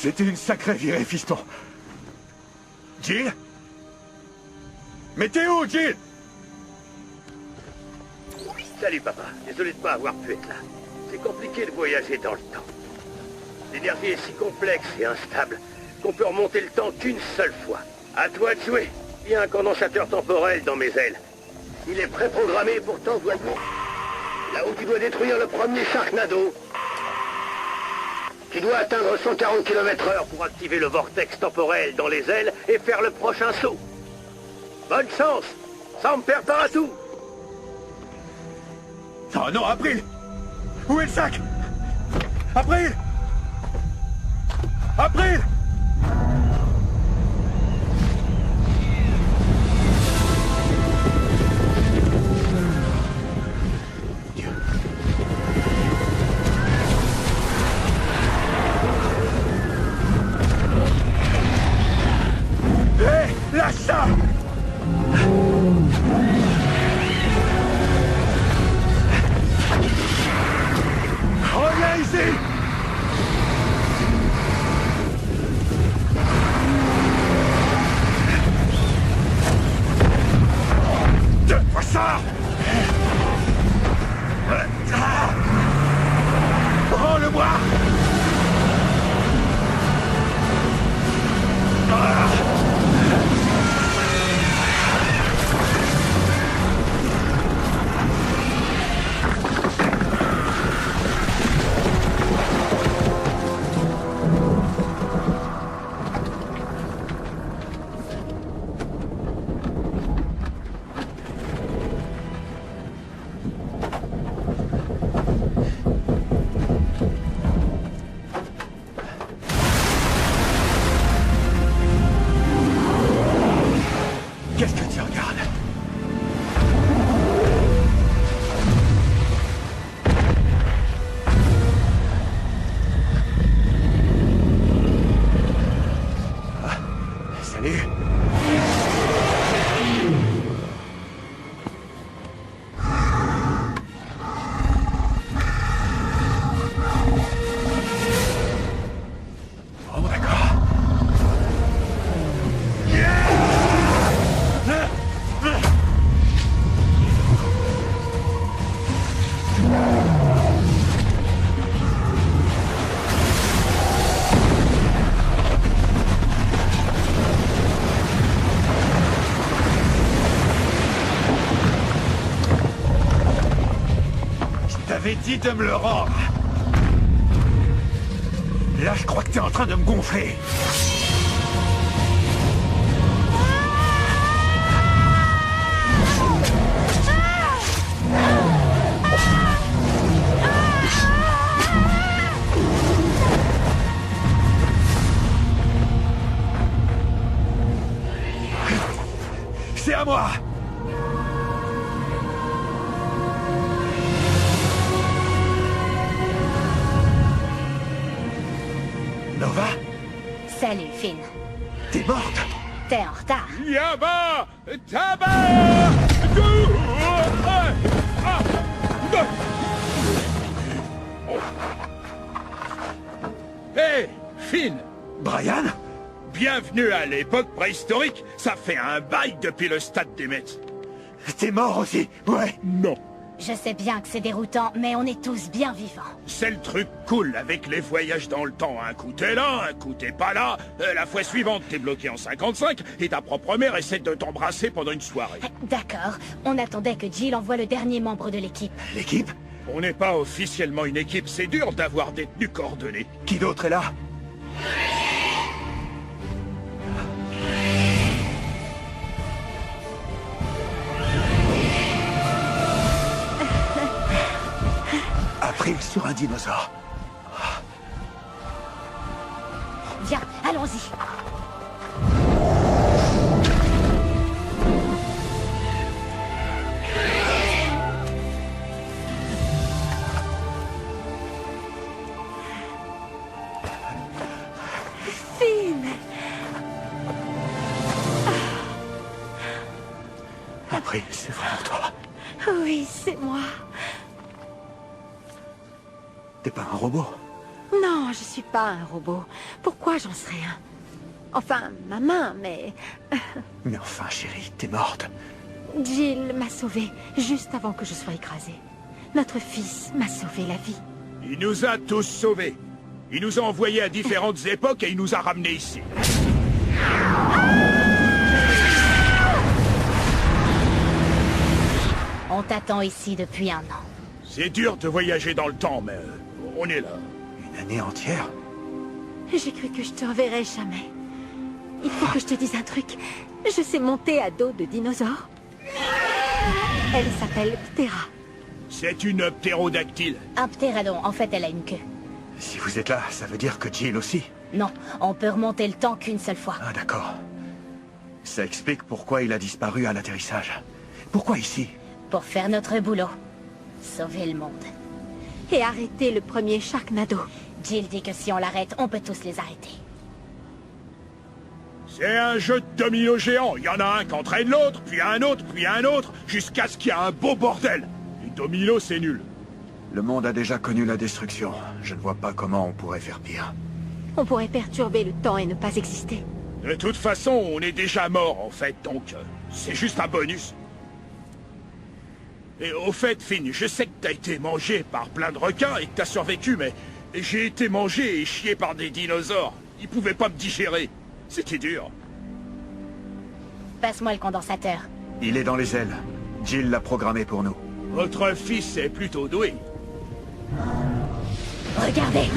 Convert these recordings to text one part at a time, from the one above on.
C'était une sacrée virée, fiston. Jill? Mais t'es où, Jill? Salut, papa. Désolé de pas avoir pu être là. C'est compliqué de voyager dans le temps. L'énergie est si complexe et instable qu'on peut remonter le temps qu'une seule fois. À toi de jouer. Il y a un condensateur temporel dans mes ailes. Il est préprogrammé pour t'envoyer là où tu dois détruire le premier Sharknado. Tu dois atteindre 140 km/h pour activer le vortex temporel dans les ailes et faire le prochain saut. Bonne chance, sans me perdre à tout. Oh non, April! Où est le sac? April! April! Lâche ça! Reviens ici! Donne-moi ça! Prends-le-moi! Qu'est-ce que tu regardes? Ah, salut. Oh, d'accord. Je t'avais dit de me le rendre. Là, je crois que t'es en train de me gonfler. C'est à moi! Nova? Salut, Finn. T'es morte? T'es en retard. Yaba! Tabac! Hé, Finn! Brian? Bienvenue à l'époque préhistorique. Ça fait un bail depuis le stade des Mets. T'es mort aussi? Ouais. Non. Je sais bien que c'est déroutant, mais on est tous bien vivants. C'est le truc cool avec les voyages dans le temps. Un coup t'es là, un coup t'es pas là. La fois suivante, t'es bloqué en 55 et ta propre mère essaie de t'embrasser pendant une soirée. D'accord. On attendait que Jill envoie le dernier membre de l'équipe. L'équipe? On n'est pas officiellement une équipe, c'est dur d'avoir des tenues coordonnées. Qui d'autre est là? April sur un dinosaure. Viens, allons-y. Finn. April, c'est vraiment toi. Oui, c'est moi. T'es pas un robot. Non, je suis pas un robot. Pourquoi j'en serais un? Enfin, ma main, mais... Mais enfin, chérie, t'es morte. Jill m'a sauvée, juste avant que je sois écrasée. Notre fils m'a sauvé la vie. Il nous a tous sauvés. Il nous a envoyés à différentes époques et il nous a ramenés ici. On t'attend ici depuis 1 an. C'est dur de voyager dans le temps, mais on est là. Une année entière? J'ai cru que je te reverrais jamais. Il faut que je te dise un truc. Je sais monter à dos de dinosaure. Elle s'appelle Ptera. C'est une ptérodactyle. Un ptéradon, en fait, elle a une queue. Si vous êtes là, ça veut dire que Jill aussi? Non, on peut remonter le temps qu'une seule fois. Ah, d'accord. Ça explique pourquoi il a disparu à l'atterrissage. Pourquoi ici? Pour faire notre boulot. Sauver le monde. Et arrêter le premier Sharknado. Jill dit que si on l'arrête, on peut tous les arrêter. C'est un jeu de domino géant. Il y en a un qui entraîne l'autre, puis un autre, puis un autre, jusqu'à ce qu'il y ait un beau bordel. Les dominos, c'est nul. Le monde a déjà connu la destruction. Je ne vois pas comment on pourrait faire pire. On pourrait perturber le temps et ne pas exister. De toute façon, on est déjà mort, en fait, donc c'est juste un bonus. Et au fait, Finn, je sais que t'as été mangé par plein de requins et que t'as survécu, mais j'ai été mangé et chié par des dinosaures. Ils pouvaient pas me digérer. C'était dur. Passe-moi le condensateur. Il est dans les ailes. Jill l'a programmé pour nous. Votre fils est plutôt doué. Regardez.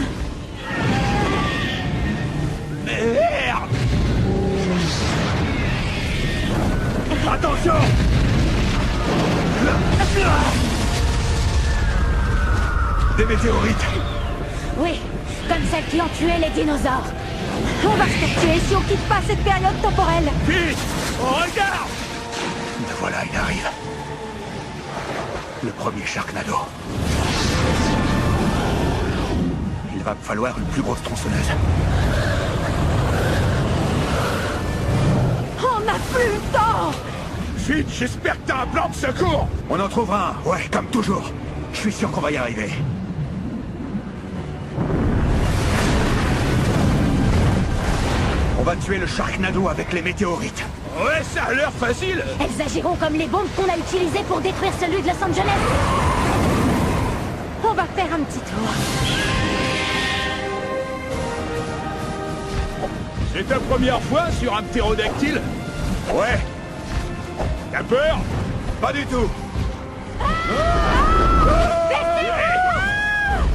Merde! Attention! Des météorites! Oui, comme celles qui ont tué les dinosaures. On va se faire tuer si on quitte pas cette période temporelle. Vite! Regarde! Le voilà, il arrive. Le premier Sharknado. Il va me falloir une plus grosse tronçonneuse. On n'a plus le temps. Vite, j'espère que t'as un plan de secours! On en trouvera un, ouais, comme toujours. Je suis sûr qu'on va y arriver. On va tuer le Sharknado avec les météorites. Ouais, ça a l'air facile! Elles agiront comme les bombes qu'on a utilisées pour détruire celui de Los Angeles. On va faire un petit tour. C'est ta première fois sur un ptérodactyle? Ouais, T'as peur? pas du tout.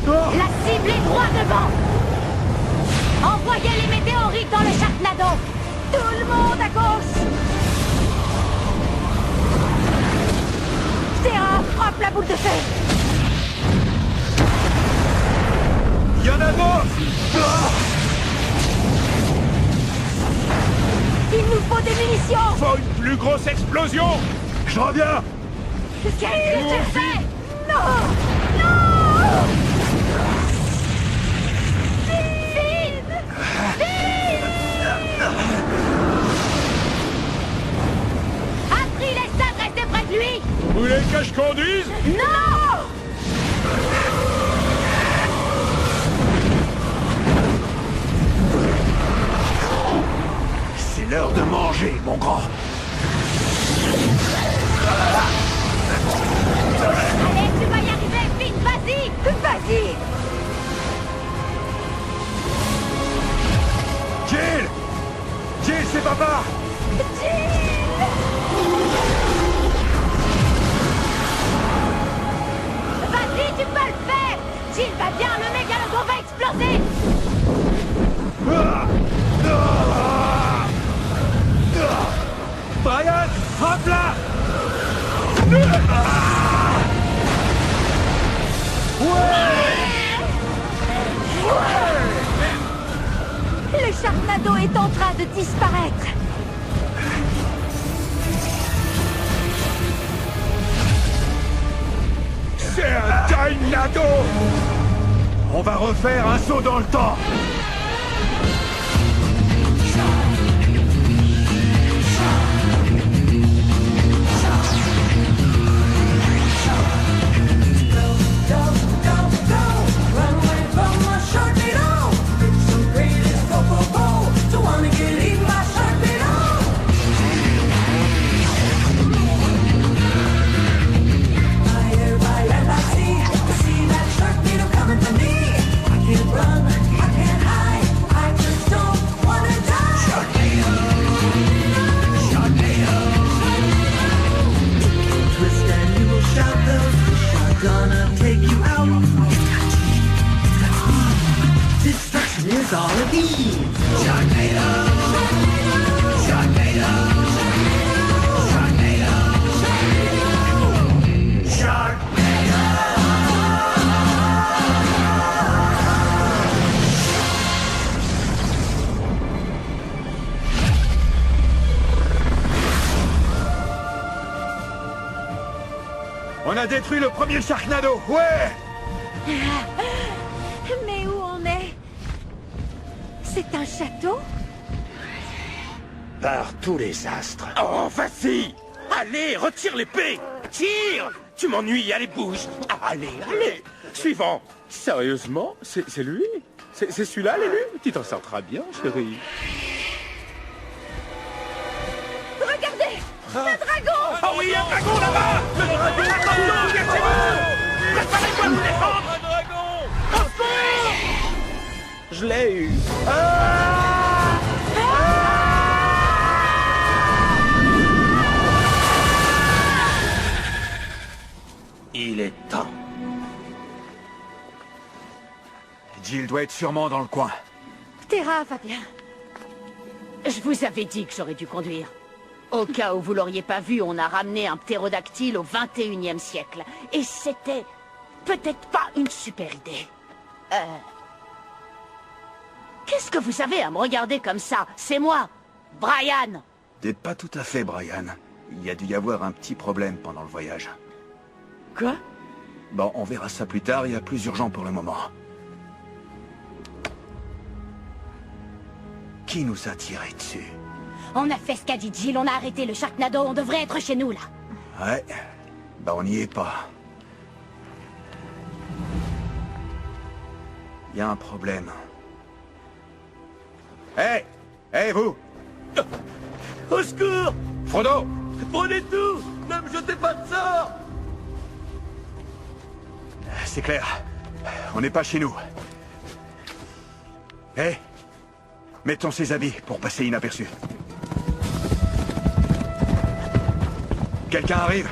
La cible est droit devant. Envoyez les météorites dans le Sharknado. Tout le monde à gauche. Ptera, frappe la boule de feu. Il y en a d'autres. Il nous faut des munitions. Faut une plus grosse explosion! Je reviens. Qu'est-ce que tu fais? Non. Non. April et Stan, restez près de lui. Vous voulez que je conduise? Non. C'est l'heure de manger, mon grand. Allez, tu vas y arriver, Finn, vas-y. Vas-y. Jill! Jill, c'est papa! Vas-y, tu peux le faire. Jill va bien, le mégalodon va exploser. Brian, frappe-la! Le Sharknado est en train de disparaître. C'est un Dynado! On va refaire un saut dans le temps! Run away from my Sharknado. On a détruit le premier Sharknado, ouais! Mais où on est? C'est un château? Par tous les astres. Oh, vas-y! Allez, retire l'épée! Tire! Tu m'ennuies, allez, bouge! Allez, allez! Suivant! Sérieusement? C'est lui? C'est celui-là, l'élu? Tu t'en sors très bien, chérie. Regardez! Le dragon! Oh oui, un dragon là-bas! Le dragon! Attention, cachez-vous! Préparez-vous à vous défendre! Un dragon! Je l'ai eu. Il est temps. Jill doit être sûrement dans le coin. Terra va bien. Je vous avais dit que j'aurais dû conduire. Au cas où vous l'auriez pas vu, on a ramené un ptérodactyle au 21e siècle. Et c'était peut-être pas une super idée. Qu'est-ce que vous avez à me regarder comme ça? C'est moi, Brian. T'es pas tout à fait, Brian. Il y a dû y avoir un petit problème pendant le voyage. Quoi? Bon, on verra ça plus tard, il y a plus urgent pour le moment. Qui nous a tiré dessus? On a fait ce qu'a dit Jill, on a arrêté le Sharknado, on devrait être chez nous, là. Ouais, bah on n'y est pas. Il y a un problème. Hé! Hé, vous! Au secours! Frodo! Prenez tout! Ne me jetez pas de sort! C'est clair. On n'est pas chez nous. Hé! Mettons ces habits pour passer inaperçus. Quelqu'un arrive?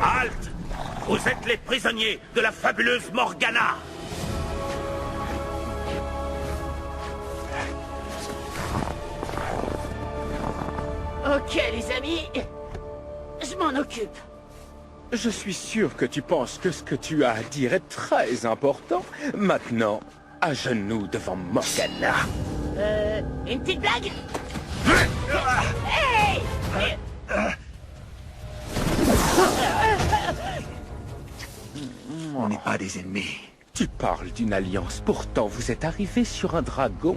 Halte! Vous êtes les prisonniers de la fabuleuse Morgana! Ok, les amis. Je m'en occupe. Je suis sûr que tu penses que ce que tu as à dire est très important. Maintenant, à genoux devant Morgana. Une petite blague? Hey! On n'est pas des ennemis. Tu parles d'une alliance, pourtant vous êtes arrivé sur un dragon.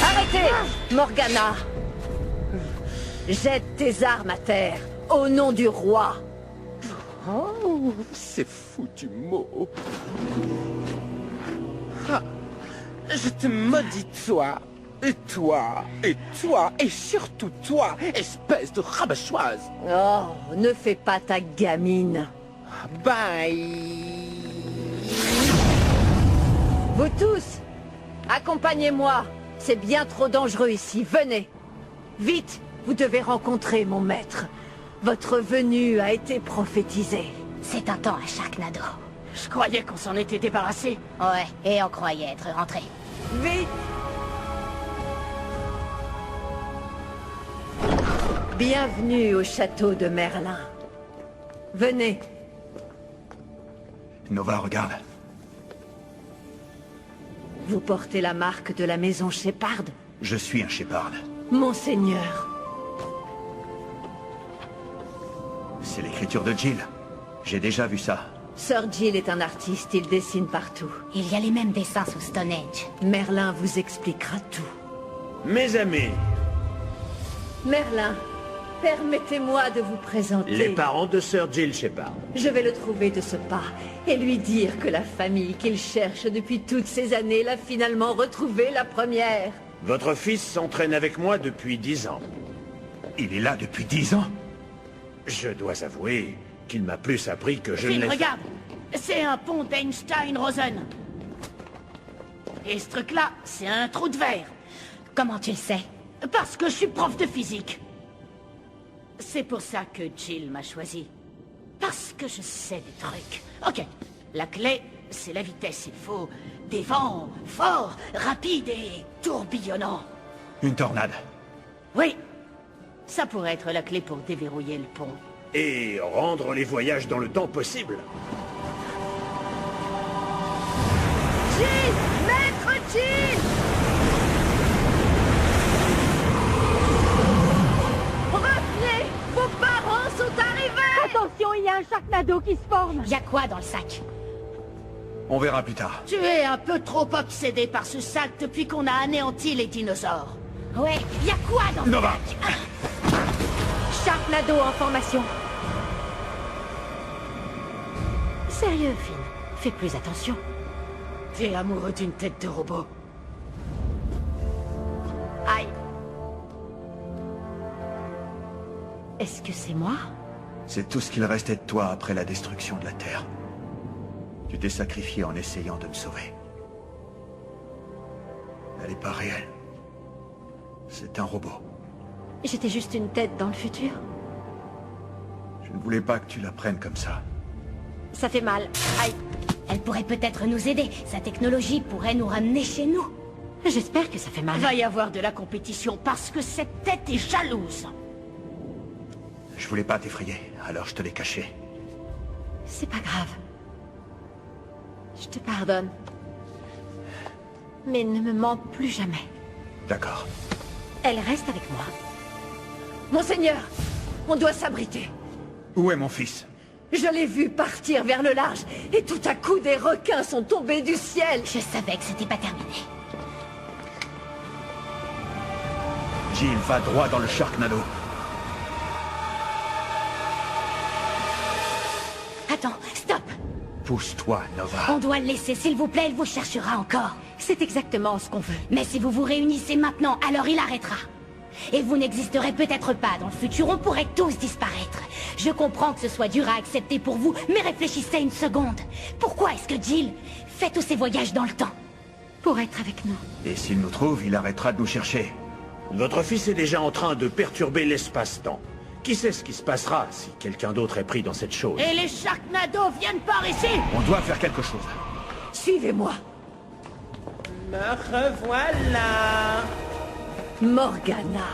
Arrêtez, Morgana. Jette tes armes à terre, au nom du roi. Oh, ces foutus mots. Ah, je te maudis, toi, et toi, et toi, et surtout toi, espèce de rabachoise. Oh, ne fais pas ta gamine. Bye. Vous tous, accompagnez-moi. C'est bien trop dangereux ici. Venez. Vite, vous devez rencontrer mon maître. Votre venue a été prophétisée. C'est un temps à Sharknado. Je croyais qu'on s'en était débarrassé. Ouais, et on croyait être rentré. Vite! Bienvenue au château de Merlin. Venez. Nova, regarde. Vous portez la marque de la maison Shepard? Je suis un Shepard. Monseigneur. C'est l'écriture de Jill. J'ai déjà vu ça. Sir Jill est un artiste, il dessine partout. Il y a les mêmes dessins sous Stonehenge. Merlin vous expliquera tout. Mes amis, Merlin, permettez-moi de vous présenter. les parents de Sir Jill Shepard. Je vais le trouver de ce pas et lui dire que la famille qu'il cherche depuis toutes ces années l'a finalement retrouvée la première. Votre fils s'entraîne avec moi depuis 10 ans. Il est là depuis 10 ans? Je dois avouer qu'il m'a plus appris que je ne Phil, l'ai fait. regarde. C'est un pont d'Einstein-Rosen. Et ce truc-là, c'est un trou de verre. Comment tu le sais? Parce que je suis prof de physique. C'est pour ça que Jill m'a choisi. Parce que je sais des trucs. Ok, La clé, c'est la vitesse. Il faut des vents forts, rapides et tourbillonnants. Une tornade. Oui, ça pourrait être la clé pour déverrouiller le pont. Et rendre les voyages dans le temps possibles. Jill! Maître Jill! Revenez! Vos parents sont arrivés! Attention, il y a un Sharknado qui se forme. Y a quoi dans le sac? On verra plus tard. Tu es un peu trop obsédé par ce sac depuis qu'on a anéanti les dinosaures. Ouais, y a quoi dans Nova! Sharknado en formation. Sérieux, Finn. Fais plus attention. T'es amoureux d'une tête de robot. Aïe. Est-ce que c'est moi? C'est tout ce qu'il restait de toi après la destruction de la Terre. Tu t'es sacrifié en essayant de me sauver. Elle n'est pas réelle. C'est un robot. J'étais juste une tête dans le futur. Je ne voulais pas que tu la prennes comme ça. Ça fait mal. Aïe. Elle pourrait peut-être nous aider. Sa technologie pourrait nous ramener chez nous. J'espère que ça fait mal. Va y avoir de la compétition parce que cette tête est jalouse. Je voulais pas t'effrayer, alors je te l'ai caché. C'est pas grave. Je te pardonne. Mais ne me mens plus jamais. D'accord. Elle reste avec moi. Monseigneur, on doit s'abriter. Où est mon fils? Je l'ai vu partir vers le large, et tout à coup des requins sont tombés du ciel. Je savais que c'était pas terminé. Jill va droit dans le Sharknado. Attends, stop! Pousse-toi, Nova. On doit le laisser, s'il vous plaît, il vous cherchera encore. C'est exactement ce qu'on veut. Mais si vous vous réunissez maintenant, alors il arrêtera. Et vous n'existerez peut-être pas dans le futur, on pourrait tous disparaître. Je comprends que ce soit dur à accepter pour vous, mais réfléchissez une seconde. Pourquoi est-ce que Jill fait tous ces voyages dans le temps? Pour être avec nous. Et s'il nous trouve, il arrêtera de nous chercher. Votre fils est déjà en train de perturber l'espace-temps. Qui sait ce qui se passera si quelqu'un d'autre est pris dans cette chose? Et les Sharknados viennent par ici! On doit faire quelque chose. Suivez-moi. Me revoilà. Morgana.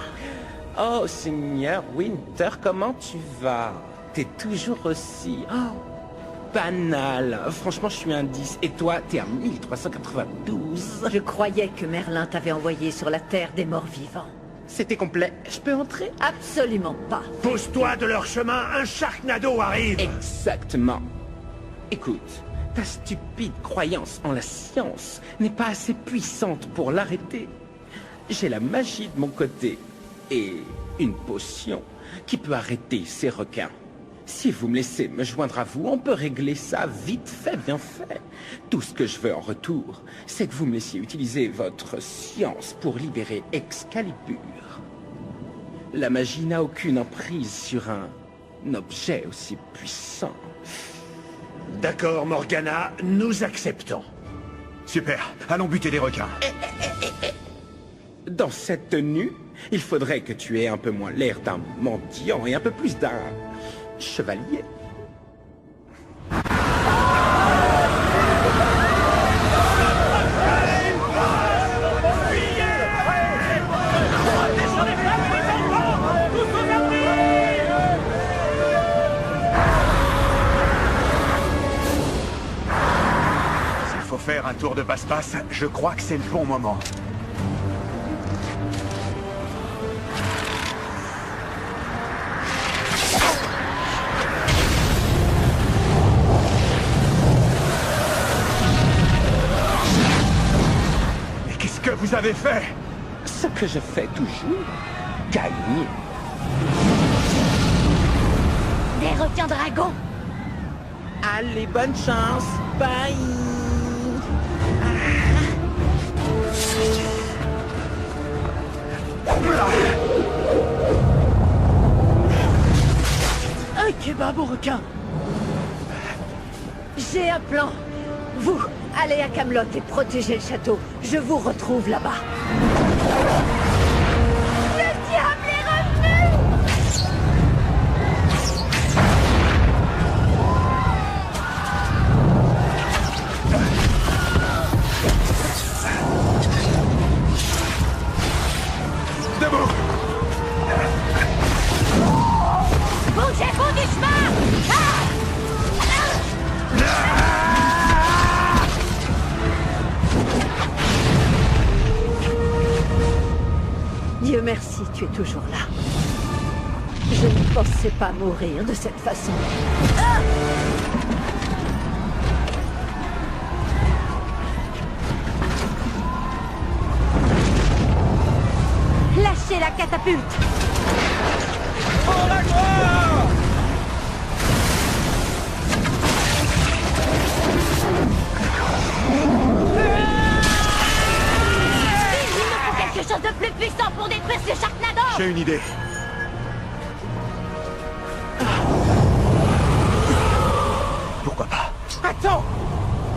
Oh, Seigneur Winter, comment tu vas? T'es toujours aussi... Oh, banal. Franchement, je suis un 10. Et toi, t'es un 1392. Je croyais que Merlin t'avait envoyé sur la terre des morts vivants. C'était complet. Je peux entrer? Absolument pas. Pousse-toi de leur chemin, un Sharknado arrive! Exactement. Écoute, ta stupide croyance en la science n'est pas assez puissante pour l'arrêter. J'ai la magie de mon côté et une potion qui peut arrêter ces requins. Si vous me laissez me joindre à vous, on peut régler ça vite fait, bien fait. Tout ce que je veux en retour, c'est que vous me laissiez utiliser votre science pour libérer Excalibur. La magie n'a aucune emprise sur un objet aussi puissant. D'accord, Morgana, nous acceptons. Super, allons buter des requins. Dans cette tenue, il faudrait que tu aies un peu moins l'air d'un mendiant et un peu plus d'un chevalier. S'il faut faire un tour de passe-passe, je crois que c'est le bon moment. Que vous avez fait? Ce que je fais toujours, gagner. Des requins dragons! Allez, bonne chance. Bye. Un kebab au requin! J'ai un plan. Vous, allez à Camelot et protégez le château. Je vous retrouve là-bas. Le diable est revenu! merci, tu es toujours là. Je ne pensais pas mourir de cette façon. Ah! Lâchez la catapulte! Pour la gloire! Il nous faut quelque chose de plus puissant pour détruire ce Sharknado! J'ai une idée. Pourquoi pas? Attends!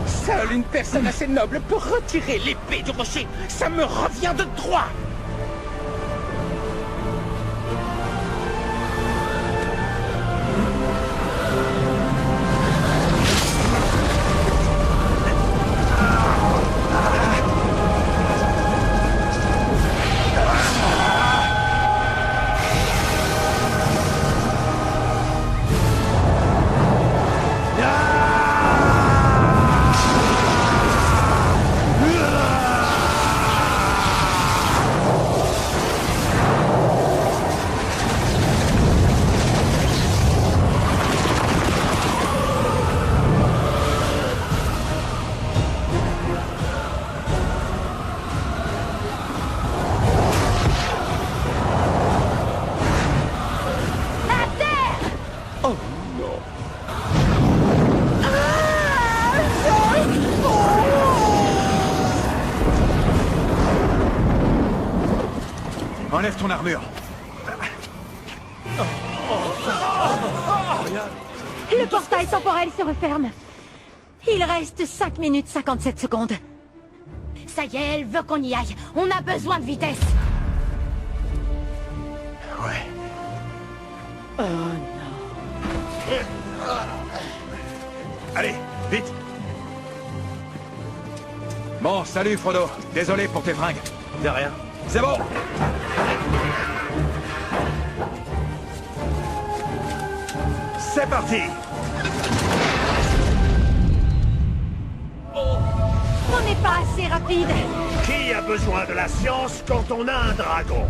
Seule une personne assez noble peut retirer l'épée du rocher. Ça me revient de droit! Enlève ton armure. Le portail temporel se referme. Il reste 5 minutes 57 secondes. Ça y est, elle veut qu'on y aille. On a besoin de vitesse. Ouais. Oh non. Allez, vite. Bon, salut Frodo. Désolé pour tes fringues. De rien. C'est bon. C'est parti. On n'est pas assez rapide. Qui a besoin de la science quand on a un dragon?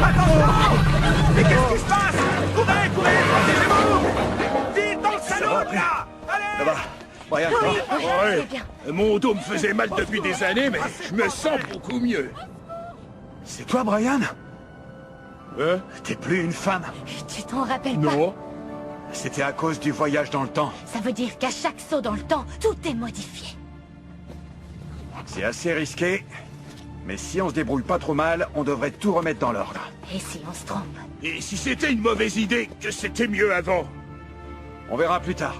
Attention! Mais qu'est-ce qui se passe? Courez, courez, protégez-vous! Vite dans le salon, là! Allez! Ça va. Brian, ça va? Ouais. Mon dos me faisait mal depuis des années, mais je me sens beaucoup mieux. C'est toi, Brian? T'es plus une femme. Tu t'en rappelles pas? Non. C'était à cause du voyage dans le temps. Ça veut dire qu'à chaque saut dans le temps, tout est modifié. C'est assez risqué, mais si on se débrouille pas trop mal, on devrait tout remettre dans l'ordre. Et si on se trompe? Et si c'était une mauvaise idée, que c'était mieux avant? On verra plus tard.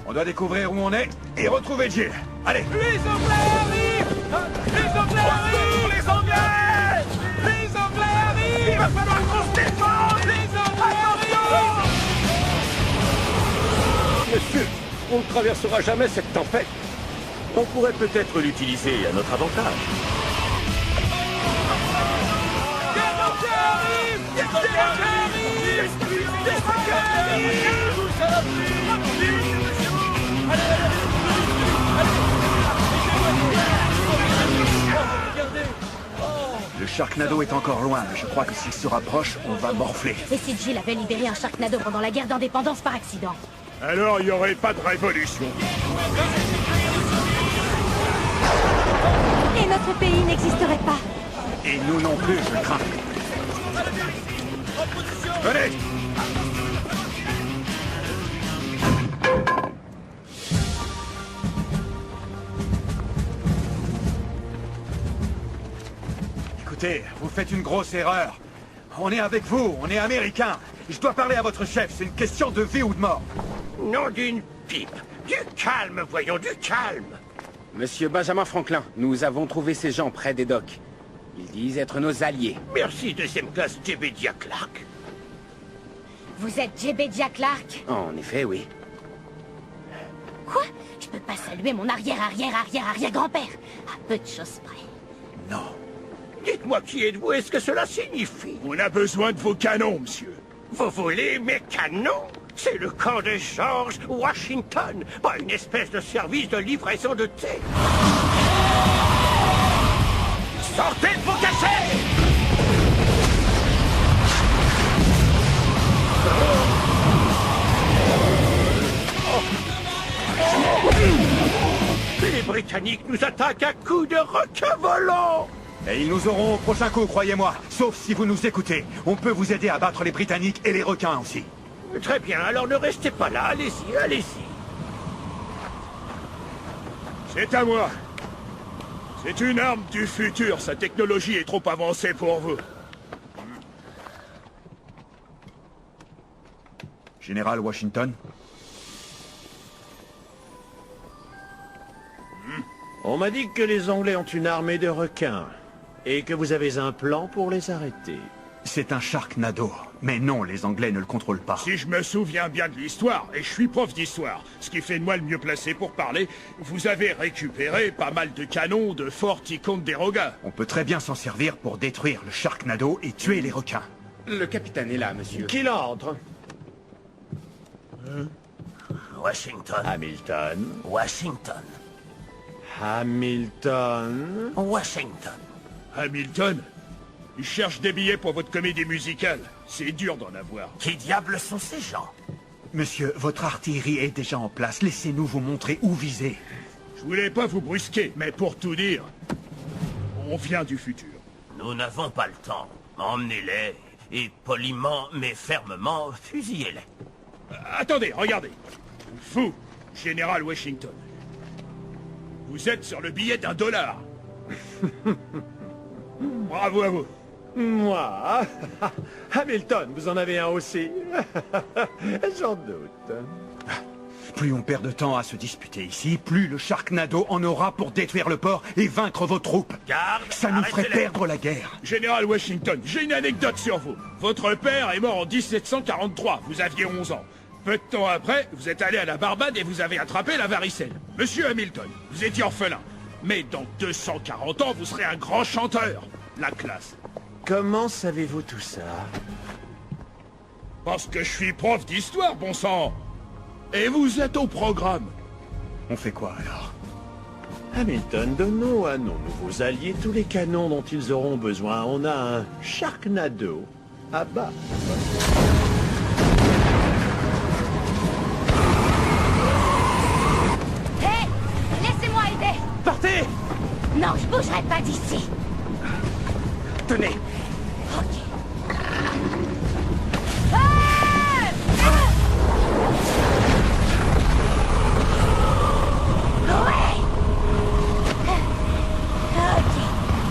On doit découvrir où on est et retrouver Jill. Allez! Les Anglais arrivent! Les Anglais arrivent! Les Anglais! Les Anglais arrivent! Il va falloir qu'on se défende! Les Anglais arrivent! Monsieur, on ne traversera jamais cette tempête. On pourrait peut-être l'utiliser à notre avantage. Des Anglais arrivent! Des Anglais arrivent! Des Anglais arrivent! Tout ça Le Sharknado est encore loin, mais je crois que s'il se rapproche, on va morfler. Et si Jill avait libéré un Sharknado pendant la guerre d'indépendance par accident? Alors il n'y aurait pas de révolution. Et notre pays n'existerait pas. Et nous non plus, je crains. Venez! Écoutez, vous faites une grosse erreur. On est avec vous, on est américains. Je dois parler à votre chef, c'est une question de vie ou de mort. Nom d'une pipe. Du calme, voyons, du calme. Monsieur Benjamin Franklin, nous avons trouvé ces gens près des docks. Ils disent être nos alliés. Merci, deuxième classe Jebedia Clark. Vous êtes Jebedia Clark? En effet, oui. Quoi? Je peux pas saluer mon arrière-arrière-arrière-arrière-grand-père. À peu de choses près. Non. Dites-moi qui êtes-vous et ce que cela signifie. On a besoin de vos canons, monsieur. Vous voulez mes canons? C'est le camp de George Washington, pas une espèce de service de livraison de thé. Sortez de vos cachets! Les Britanniques nous attaquent à coups de requins volants! Et ils nous auront au prochain coup, croyez-moi. Sauf si vous nous écoutez. On peut vous aider à battre les Britanniques et les requins aussi. Très bien, alors ne restez pas là, allez-y, allez-y. C'est à moi. C'est une arme du futur, sa technologie est trop avancée pour vous. Général Washington? On m'a dit que les Anglais ont une armée de requins et que vous avez un plan pour les arrêter. C'est un Sharknado. Mais non, les Anglais ne le contrôlent pas. Si je me souviens bien de l'histoire, et je suis prof d'histoire, ce qui fait de moi le mieux placé pour parler, vous avez récupéré pas mal de canons de Fort Ticonderoga. On peut très bien s'en servir pour détruire le Sharknado et tuer les requins. Le capitaine est là, monsieur. Qui l'entre? Washington. Hamilton. Washington. Hamilton. Washington. Hamilton? Ils cherchent des billets pour votre comédie musicale. C'est dur d'en avoir. Qui diable sont ces gens? Monsieur, votre artillerie est déjà en place. Laissez-nous vous montrer où viser. Je voulais pas vous brusquer, mais pour tout dire, on vient du futur. Nous n'avons pas le temps. Emmenez-les, et poliment mais fermement, fusillez-les. Attendez, regardez. Vous, Général Washington. Vous êtes sur le billet $1. Bravo à vous. Moi? Hamilton, vous en avez un aussi? J'en doute. Plus on perd de temps à se disputer ici, plus le Sharknado en aura pour détruire le port et vaincre vos troupes. Garde, ça nous ferait arrêtez-les. perdre la guerre. Général Washington, j'ai une anecdote sur vous. Votre père est mort en 1743, vous aviez 11 ans. Peu de temps après, vous êtes allé à la Barbade et vous avez attrapé la varicelle. Monsieur Hamilton, vous étiez orphelin. Mais dans 240 ans, vous serez un grand chanteur. La classe. Comment savez-vous tout ça? Parce que je suis prof d'histoire, bon sang. Et vous êtes au programme. On fait quoi alors? Hamilton, donnons à nos nouveaux alliés tous les canons dont ils auront besoin. On a un Sharknado à bas. Hé! Laissez-moi aider! Partez! Non, je bougerai pas d'ici. Tenez! Ok.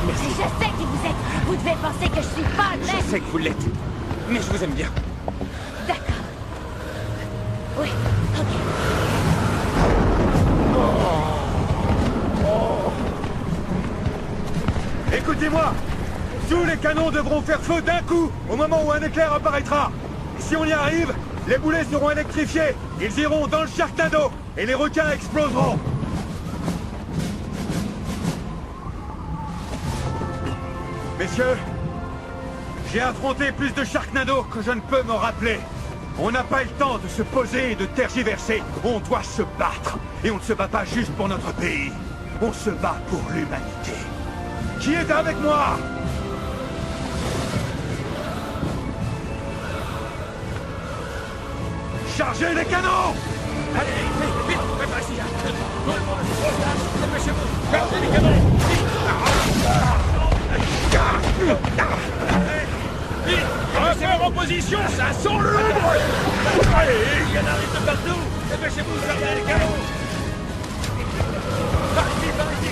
Merci. Je sais qui vous êtes. Vous devez penser que je suis folle, mais... Je sais que vous l'êtes. Mais je vous aime bien. D'accord. Oui, ok. Écoutez-moi! Tous les canons devront faire feu d'un coup, au moment où un éclair apparaîtra. Et si on y arrive, les boulets seront électrifiés. Ils iront dans le Sharknado, et les requins exploseront. Messieurs, j'ai affronté plus de Sharknado que je ne peux me rappeler. On n'a pas le temps de se poser et de tergiverser. On doit se battre. Et on ne se bat pas juste pour notre pays. On se bat pour l'humanité. Qui est avec moi? Chargez les canons! Allez, vite, vite, faites ici. Dépêchez-vous, chargez les canons. Vite! Refaire en position, ça sent le lourd! Allez, il y en arrive de partout. Dépêchez-vous, chargez les canons. Par ici, par ici.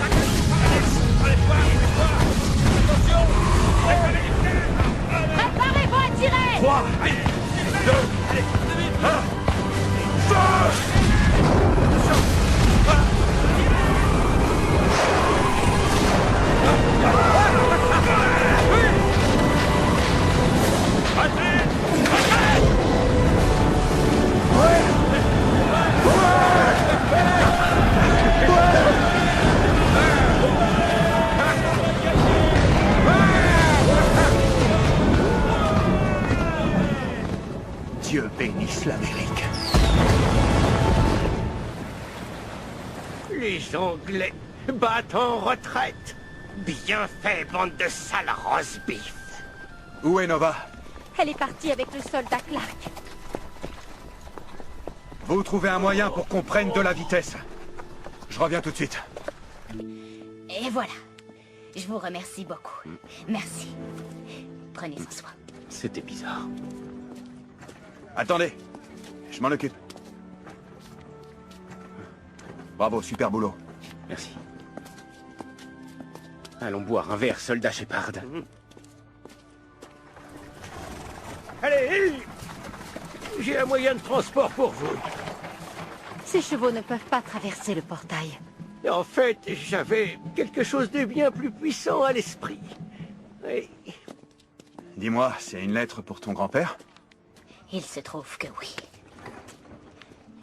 Allez, attention. Préparez-vous à tirer! 3, 2, 1, Retraite! Retraite! Les Anglais battent en retraite. Bien fait, bande de sales roast-beef. Où est Nova? Elle est partie avec le soldat Clark. Vous trouvez un moyen pour qu'on prenne de la vitesse. Je reviens tout de suite. Et voilà. Je vous remercie beaucoup. Merci. Prenez soin. C'était bizarre. Attendez. Je m'en occupe. Bravo, super boulot. Merci. Allons boire un verre, soldat Shepard. Allez, j'ai un moyen de transport pour vous. Ces chevaux ne peuvent pas traverser le portail. En fait, j'avais quelque chose de bien plus puissant à l'esprit. Oui. Dis-moi, c'est une lettre pour ton grand-père? Il se trouve que oui.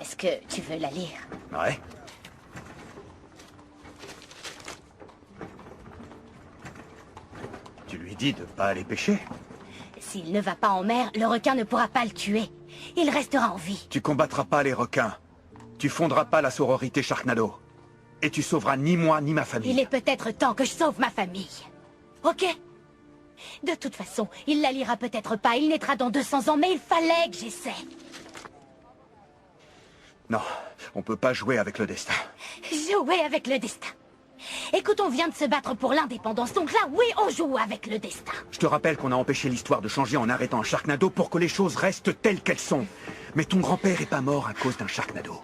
Est-ce que tu veux la lire? Ouais. Tu lui dis de pas aller pêcher? S'il ne va pas en mer, le requin ne pourra pas le tuer. Il restera en vie. Tu combattras pas les requins. Tu fonderas pas la sororité Sharknado. Et tu sauveras ni moi ni ma famille. Il est peut-être temps que je sauve ma famille. Ok? De toute façon, il la lira peut-être pas. Il naîtra dans 200 ans, mais il fallait que j'essaie. Non, on peut pas jouer avec le destin. Jouer avec le destin. Écoute, on vient de se battre pour l'indépendance, donc là, oui, on joue avec le destin. Je te rappelle qu'on a empêché l'histoire de changer en arrêtant un Sharknado pour que les choses restent telles qu'elles sont. Mais ton grand-père est pas mort à cause d'un Sharknado.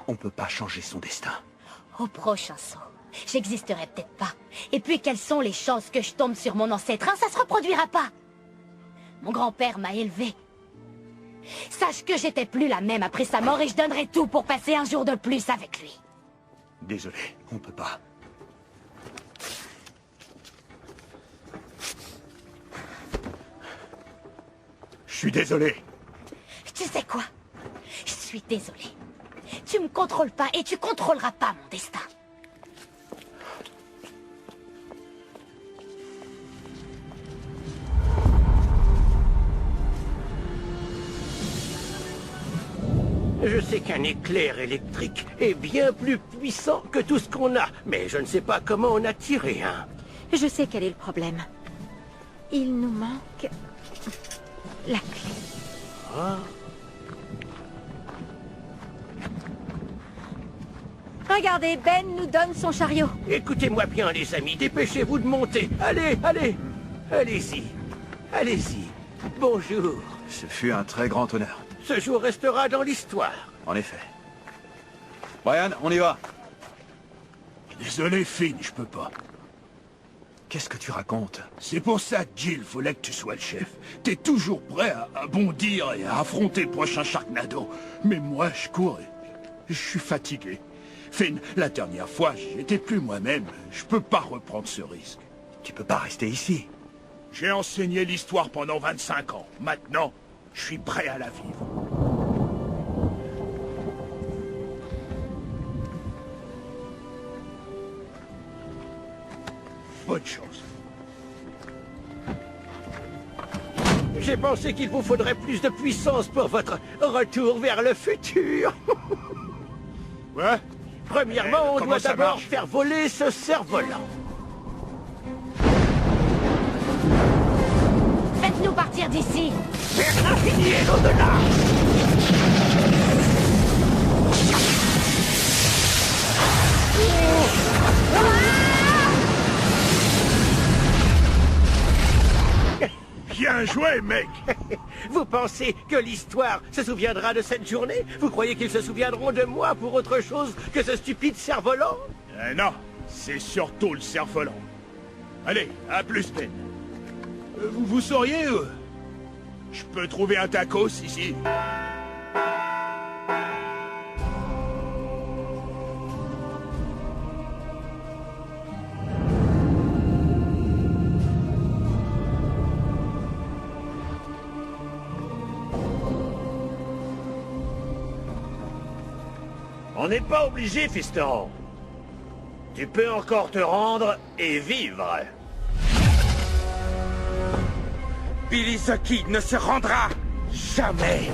On peut pas changer son destin. Au prochain saut, j'existerai peut-être pas. Et puis, quelles sont les chances que je tombe sur mon ancêtre? Ça se reproduira pas. Mon grand-père m'a élevé. Sache que j'étais plus la même après sa mort et je donnerai tout pour passer un jour de plus avec lui. Désolé, on peut pas. Je suis désolé. Tu sais quoi? Je suis désolée. Tu me contrôles pas et tu contrôleras pas mon destin. Je sais qu'un éclair électrique est bien plus puissant que tout ce qu'on a, mais je ne sais pas comment on a tiré un. Je sais quel est le problème. Il nous manque la clé. Ah. Regardez, Ben nous donne son chariot. Écoutez-moi bien, les amis, dépêchez-vous de monter. Allez, allez, allez-y, allez-y. Bonjour. Ce fut un très grand honneur. Ce jour restera dans l'histoire. En effet. Brian, on y va. Désolé, Finn, je peux pas. Qu'est-ce que tu racontes? C'est pour ça, Jill, fallait que tu sois le chef. T'es toujours prêt à bondir et à affronter le prochain Sharknado. Mais moi, je cours et je suis fatigué. Finn, la dernière fois, j'étais plus moi-même. Je peux pas reprendre ce risque. Tu peux pas rester ici. J'ai enseigné l'histoire pendant 25 ans. Maintenant, je suis prêt à la vivre. Bonne chance. J'ai pensé qu'il vous faudrait plus de puissance pour votre retour vers le futur. Ouais? Premièrement, on comment doit ça d'abord marche? faire voler ce cerf-volant. Faites-nous partir d'ici. Vers l'infini et l'au-delà. Bien joué, mec! Vous pensez que l'histoire se souviendra de cette journée? Vous croyez qu'ils se souviendront de moi pour autre chose que ce stupide cerf-volant? Non, c'est surtout le cerf-volant. Allez, à plus, Ben. Vous sauriez... je peux trouver un tacos ici? On n'est pas obligé, fiston. Tu peux encore te rendre et vivre. Billy the Kid ne se rendra jamais.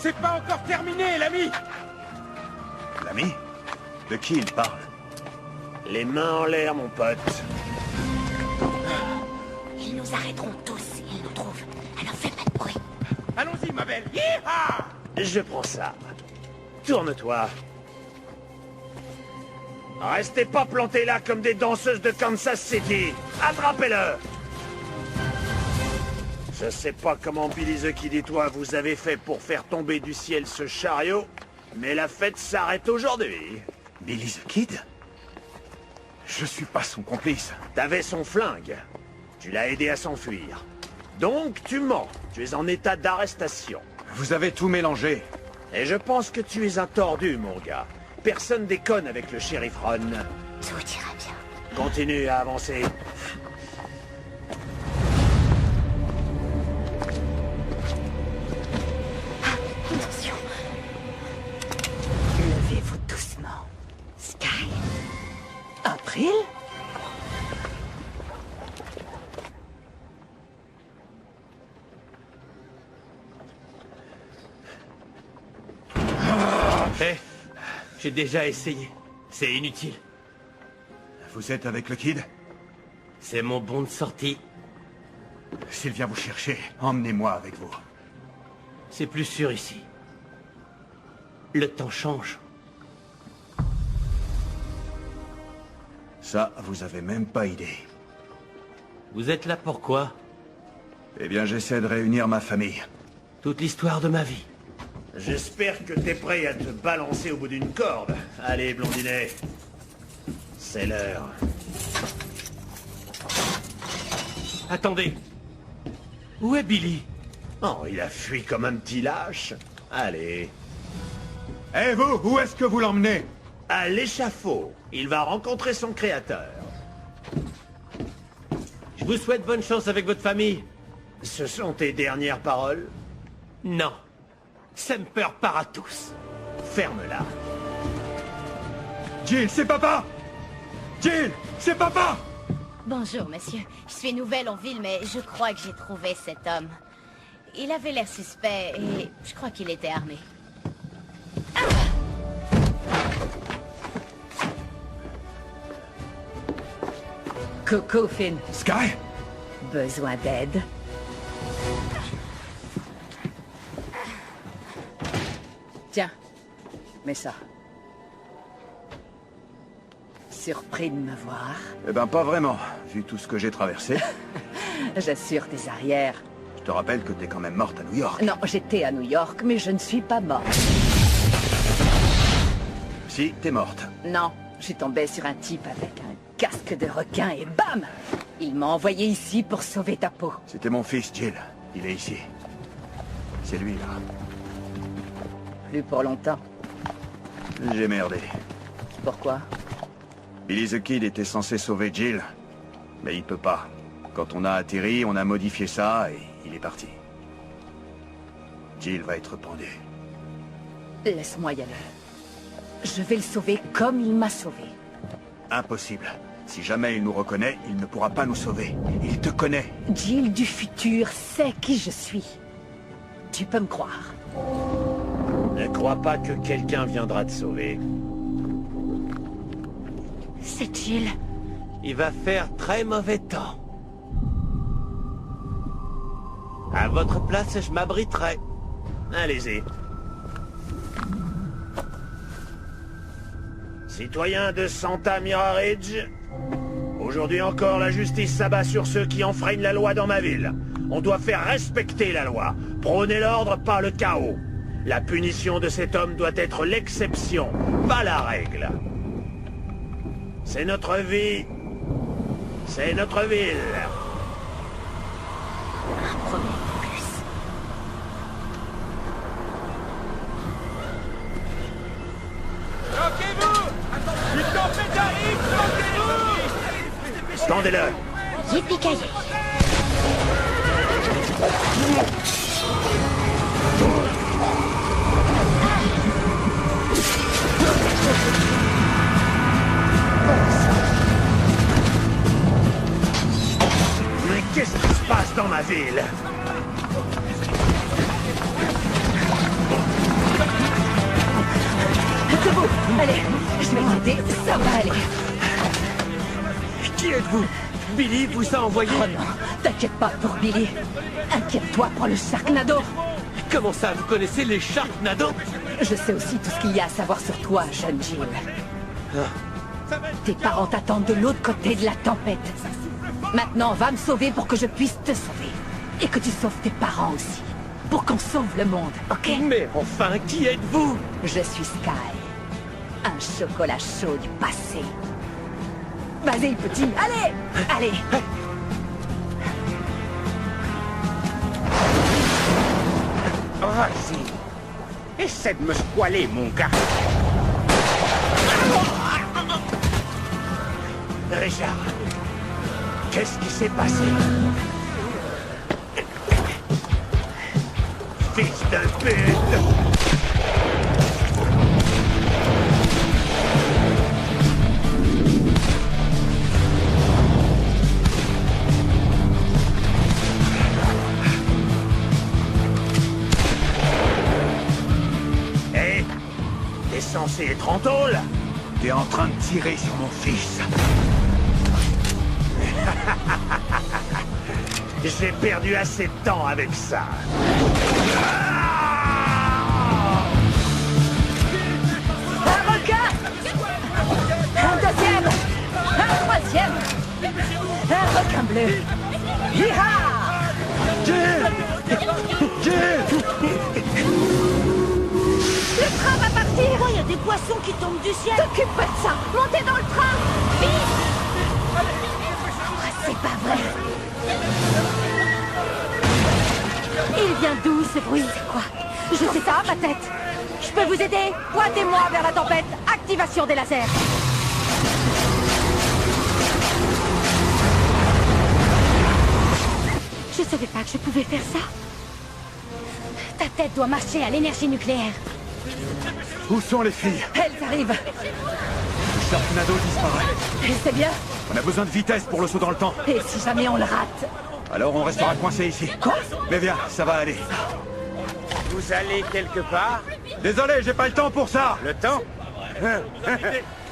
C'est pas encore terminé, l'ami! L'ami? De qui il parle? Les mains en l'air, mon pote. Ils nous arrêteront tous s'ils nous trouvent. Alors fais pas de bruit. Allons-y, ma belle! Yeeha! Je prends ça. Tourne-toi. Restez pas plantés là comme des danseuses de Kansas City. Attrapez-le! Je sais pas comment Billy the Kid et toi vous avez fait pour faire tomber du ciel ce chariot, mais la fête s'arrête aujourd'hui. Billy the Kid? Je suis pas son complice. T'avais son flingue. Tu l'as aidé à s'enfuir. Donc tu mens. Tu es en état d'arrestation. Vous avez tout mélangé. Et je pense que tu es un tordu, mon gars. Personne déconne avec le shérif Ron. Tout ira bien. Continue à avancer. Attention. Levez-vous doucement. Sky? April? Hé, j'ai déjà essayé. C'est inutile. Vous êtes avec le Kid? C'est mon bon de sortie. S'il vient vous chercher, emmenez-moi avec vous. C'est plus sûr ici. Le temps change. Ça, vous avez même pas idée. Vous êtes là pourquoi? Eh bien, j'essaie de réunir ma famille. Toute l'histoire de ma vie. J'espère que t'es prêt à te balancer au bout d'une corde. Allez, blondinet. C'est l'heure. Attendez. Où est Billy? Oh, il a fui comme un petit lâche. Allez. Eh vous, où est-ce que vous l'emmenez? À l'échafaud. Il va rencontrer son créateur. Je vous souhaite bonne chance avec votre famille. Ce sont tes dernières paroles? Non. Semper Paratus. Ferme-la. Jill, c'est papa! Jill, c'est papa! Bonjour, monsieur. Je suis nouvelle en ville, mais je crois que j'ai trouvé cet homme. Il avait l'air suspect et je crois qu'il était armé. Coucou, Finn. Sky? Besoin d'aide? Tiens, mets ça. Surpris de me voir? Eh ben, pas vraiment, vu tout ce que j'ai traversé. J'assure tes arrières. Je te rappelle que t'es quand même morte à New York. Non, j'étais à New York, mais je ne suis pas morte. Si, t'es morte. Non, j'ai tombé sur un type avec un casque de requin et bam! Il m'a envoyé ici pour sauver ta peau. C'était mon fils, Jill. Il est ici. C'est lui, là. Plus pour longtemps. J'ai merdé. Pourquoi? Billy the Kid était censé sauver Jill. Mais il peut pas. Quand on a atterri, on a modifié ça et il est parti. Jill va être pendue. Laisse-moi y aller. Je vais le sauver comme il m'a sauvé. Impossible. Si jamais il nous reconnaît, il ne pourra pas nous sauver. Il te connaît. Jill du futur sait qui je suis. Tu peux me croire. Ne crois pas que quelqu'un viendra te sauver. C'est Jill. Il va faire très mauvais temps. À votre place, je m'abriterai. Allez-y. Citoyens de Santa Mira Ridge, aujourd'hui encore, la justice s'abat sur ceux qui enfreignent la loi dans ma ville. On doit faire respecter la loi, prôner l'ordre, pas le chaos. La punition de cet homme doit être l'exception, pas la règle. C'est notre vie. C'est notre ville. Un problème de plus. Bloquez-vous! Une tempête arrive! Bloquez-vous! Tendez-le. Yippee-ki-yay. Mais qu'est-ce qui se passe dans ma ville? debout. Allez, je vais t'aider, ça va aller. Qui êtes-vous? Billy vous a envoyé? Oh non, t'inquiète pas pour Billy. Inquiète-toi pour le Sharknado. Comment ça, vous connaissez les Sharknado? Je sais aussi tout ce qu'il y a à savoir sur toi, jeune Jill. Tes parents t'attendent de l'autre côté de la tempête. Maintenant, va me sauver pour que je puisse te sauver. Et que tu sauves tes parents aussi. Pour qu'on sauve le monde, ok? Mais enfin, qui êtes-vous? Je suis Sky. Un chocolat chaud du passé. Vas-y, petit, allez! Allez! Vas-y. Essaie de me spoiler, mon gars. Richard, qu'est-ce qui s'est passé? Fils de pute! Hé! T'es censé être en tôle? T'es en train de tirer sur mon fils. J'ai perdu assez de temps avec ça. Un requin! Un deuxième! Un troisième! Un requin bleu! Hi-ha! Le train va partir! Oh, il y a des poissons qui tombent du ciel. T'occupe pas de ça! Montez dans le train! Vite! C'est pas vrai. Il vient d'où ce bruit? C'est quoi? Je sais ça, ma tête! Je peux vous aider? Pointez-moi vers la tempête! Activation des lasers! Je savais pas que je pouvais faire ça. Ta tête doit marcher à l'énergie nucléaire. Où sont les filles? Elles arrivent! Le Sharknado disparaît. Et c'est bien! On a besoin de vitesse pour le saut dans le temps. Et si jamais on le rate? Alors on restera coincé ici. Quoi? Mais viens, ça va aller. Vous allez quelque part? Désolé, j'ai pas le temps pour ça. Le temps?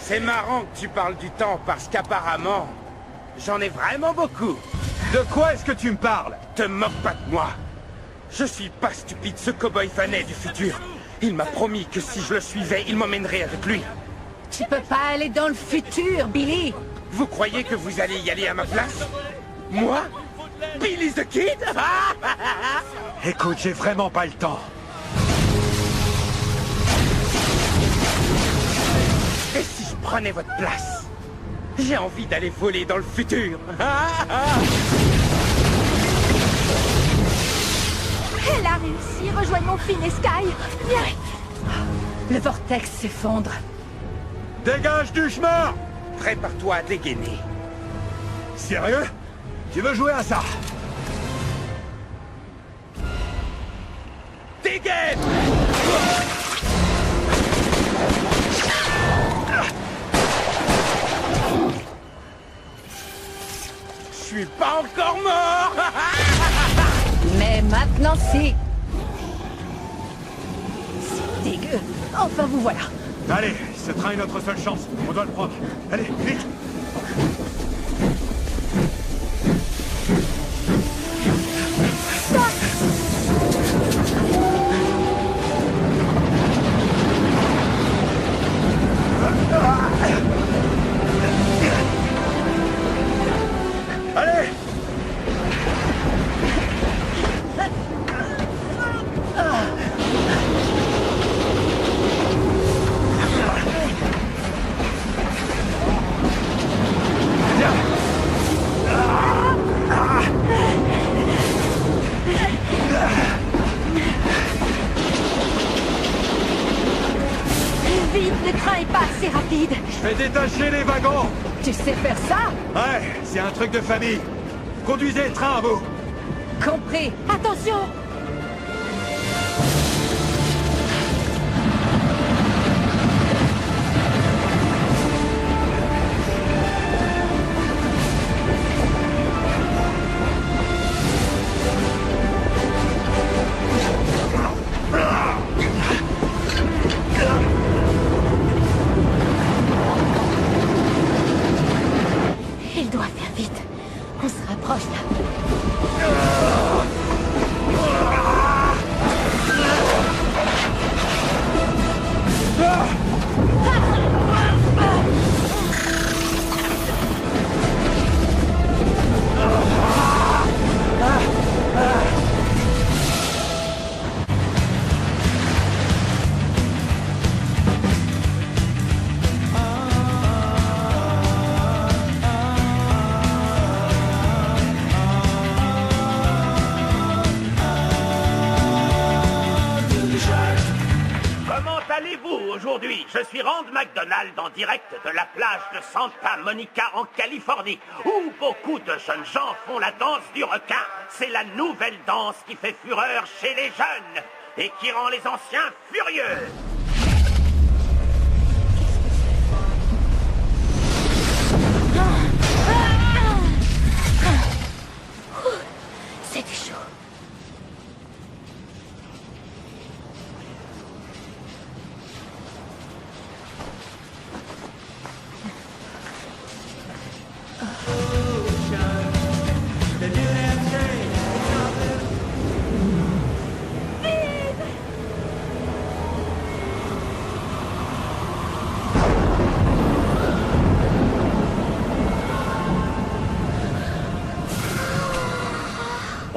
C'est marrant que tu parles du temps parce qu'apparemment, j'en ai vraiment beaucoup. De quoi est-ce que tu me parles? Te moque pas de moi. Je suis pas stupide, ce cow-boy fanet du futur. Il m'a promis que si je le suivais, il m'emmènerait avec lui. Tu peux pas aller dans le futur, Billy! Vous croyez que vous allez y aller à ma place? Moi? Billy the Kid? Écoute, j'ai vraiment pas le temps. Et si je prenais votre place? J'ai envie d'aller voler dans le futur. Elle a réussi! Rejoignons Finn et Sky! Viens! Le vortex s'effondre. Dégage du chemin! Prépare-toi à dégainer. Sérieux? Tu veux jouer à ça? Dégaine! Je suis pas encore mort! Mais maintenant, si! C'est dégueu! Enfin, vous voilà! Allez, ce train est notre seule chance. On doit le prendre. Allez, vite! Allez! Vite, le train est pas assez rapide! Je vais détacher les wagons! Tu sais faire ça? Ouais, c'est un truc de famille. Conduisez le train à bout. Compris! Attention! allez-vous aujourd'hui? Je suis Rand McDonald en direct de la plage de Santa Monica en Californie, où beaucoup de jeunes gens font la danse du requin. C'est la nouvelle danse qui fait fureur chez les jeunes et qui rend les anciens furieux. C'était chaud.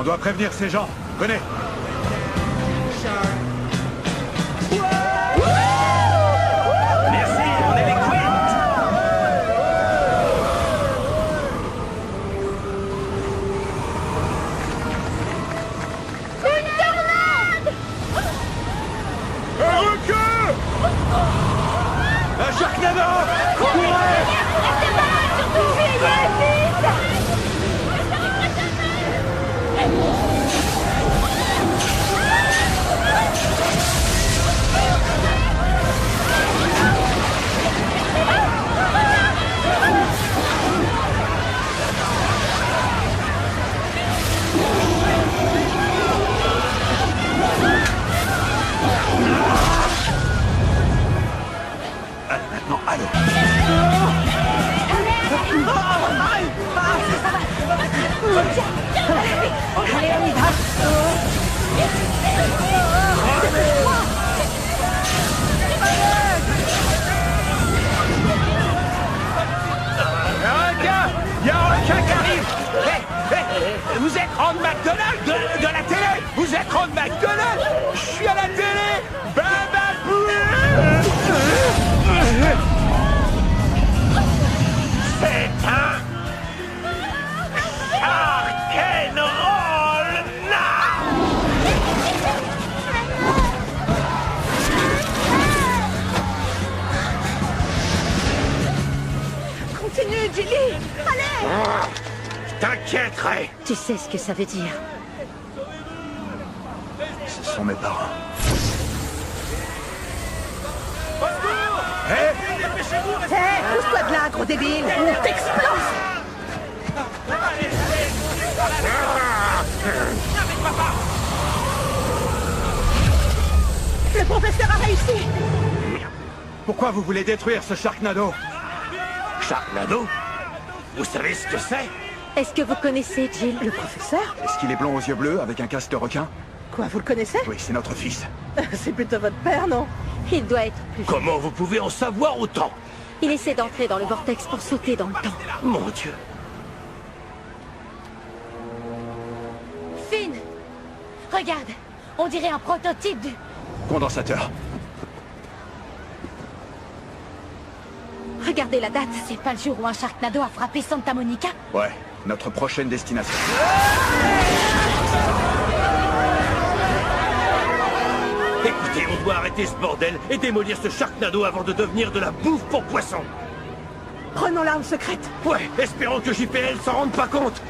On doit prévenir ces gens. Venez. Merci, on est les Queens. Un requin! Un Sharknado! Allez, maintenant, allez. Allez, on y va. Il y a un requin qui arrive. Vous êtes Rand McDonald de la télé. Vous êtes Rand McDonald. Je suis à la télé. C'est un Shark'n'Roll. Continue, Gilly. Allez. T'inquièterai. Tu sais ce que ça veut dire. Ce sont mes parents. Hé! Hé, pousse-toi de là, gros débile. On t'explose. Le professeur a réussi. Pourquoi vous voulez détruire ce Sharknado? Sharknado? Vous savez ce que c'est? Est-ce que vous connaissez Jill? Le professeur? Est-ce qu'il est blond aux yeux bleus avec un casque de requin? Quoi, vous le connaissez? Oui, c'est notre fils. C'est plutôt votre père, non? Il doit être plus... Comment vous pouvez en savoir autant? Il essaie d'entrer dans le vortex pour sauter dans le temps. Mon Dieu. Finn! Regarde, on dirait un prototype du... Condensateur. Regardez la date. C'est pas le jour où un Sharknado a frappé Santa Monica? Ouais, notre prochaine destination. Écoutez, on doit arrêter ce bordel et démolir ce Sharknado avant de devenir de la bouffe pour poissons. Prenons l'arme secrète. Ouais, espérons que JPL s'en rende pas compte.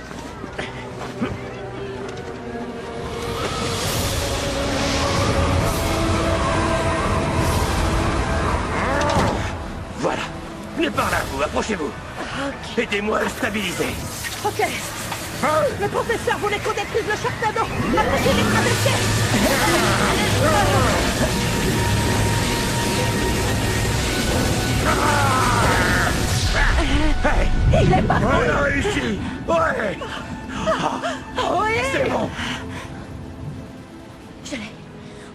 Voilà. Venez par là, vous, approchez-vous. Aidez-moi à le stabiliser. Ok. Le professeur voulait qu'on détruise le Sharknado. Approchez les traversiers. Hey, Il est parti. on a réussi. Ouais. Oui. C'est bon. Je l'ai.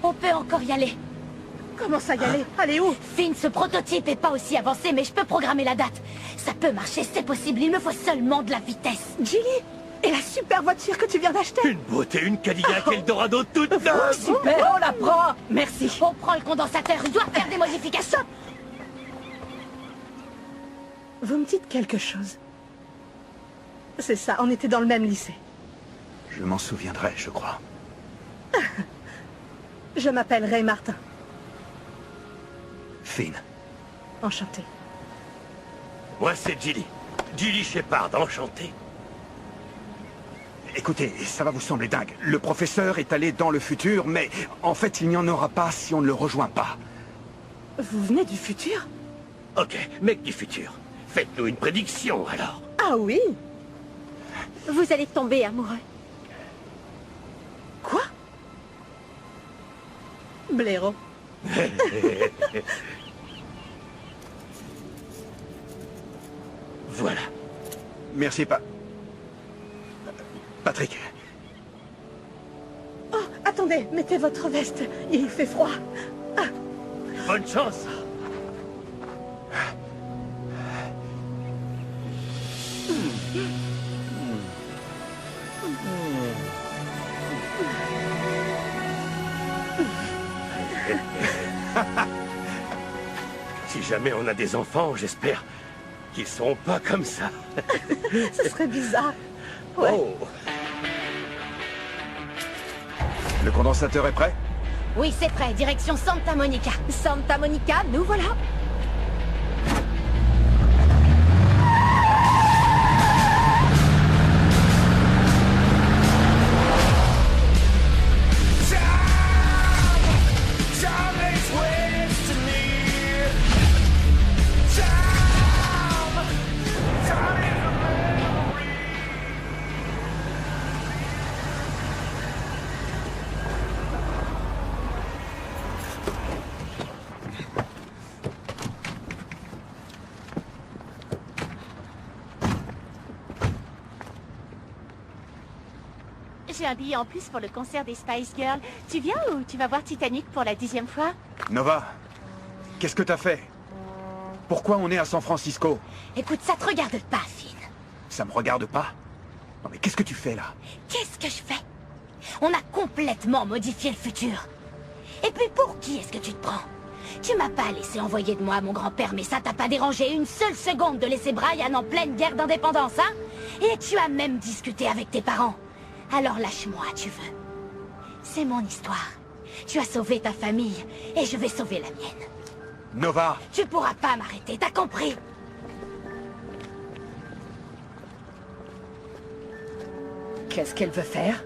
On peut encore y aller. Comment ça y aller? Allez où? Finn, ce prototype est pas aussi avancé, mais je peux programmer la date. Ça peut marcher, c'est possible, il me faut seulement de la vitesse. Gilly, et la super voiture que tu viens d'acheter? Une beauté, une Cadillac Eldorado toute neuve. Super, on la prend. Merci. On prend le condensateur, il doit faire des modifications. Vous me dites quelque chose? C'est ça, on était dans le même lycée. Je m'en souviendrai, je crois. Je m'appelle Ray Martin. Finn. Enchanté. Moi, c'est Gilly. Gilly Shepard, enchanté. Écoutez, ça va vous sembler dingue. Le professeur est allé dans le futur, mais en fait, il n'y en aura pas si on ne le rejoint pas. Vous venez du futur? Ok, mec du futur. Faites-nous une prédiction, alors. Ah oui? Vous allez tomber amoureux. Quoi? Blaireau. Voilà. Merci, Patrick. Oh, attendez, mettez votre veste. Il fait froid. Ah. Bonne chance. Si jamais on a des enfants, j'espère qu'ils seront pas comme ça. Ce serait bizarre. Ouais. Oh. Le condensateur est prêt? Oui, c'est prêt. Direction Santa Monica. Santa Monica, nous voilà. J'ai un billet en plus pour le concert des Spice Girls. Tu viens ou tu vas voir Titanic pour la 10e fois? Nova, qu'est-ce que t'as fait? Pourquoi on est à San Francisco? Écoute, ça te regarde pas, Finn. Ça me regarde pas? Non mais qu'est-ce que tu fais là? Qu'est-ce que je fais? On a complètement modifié le futur. Et puis pour qui est-ce que tu te prends? Tu m'as pas laissé envoyer de moi à mon grand-père, mais ça t'a pas dérangé une seule seconde de laisser Brian en pleine guerre d'indépendance, hein? Et tu as même discuté avec tes parents. Alors lâche-moi, tu veux. C'est mon histoire. Tu as sauvé ta famille, et je vais sauver la mienne. Nova! Tu pourras pas m'arrêter, t'as compris? Qu'est-ce qu'elle veut faire?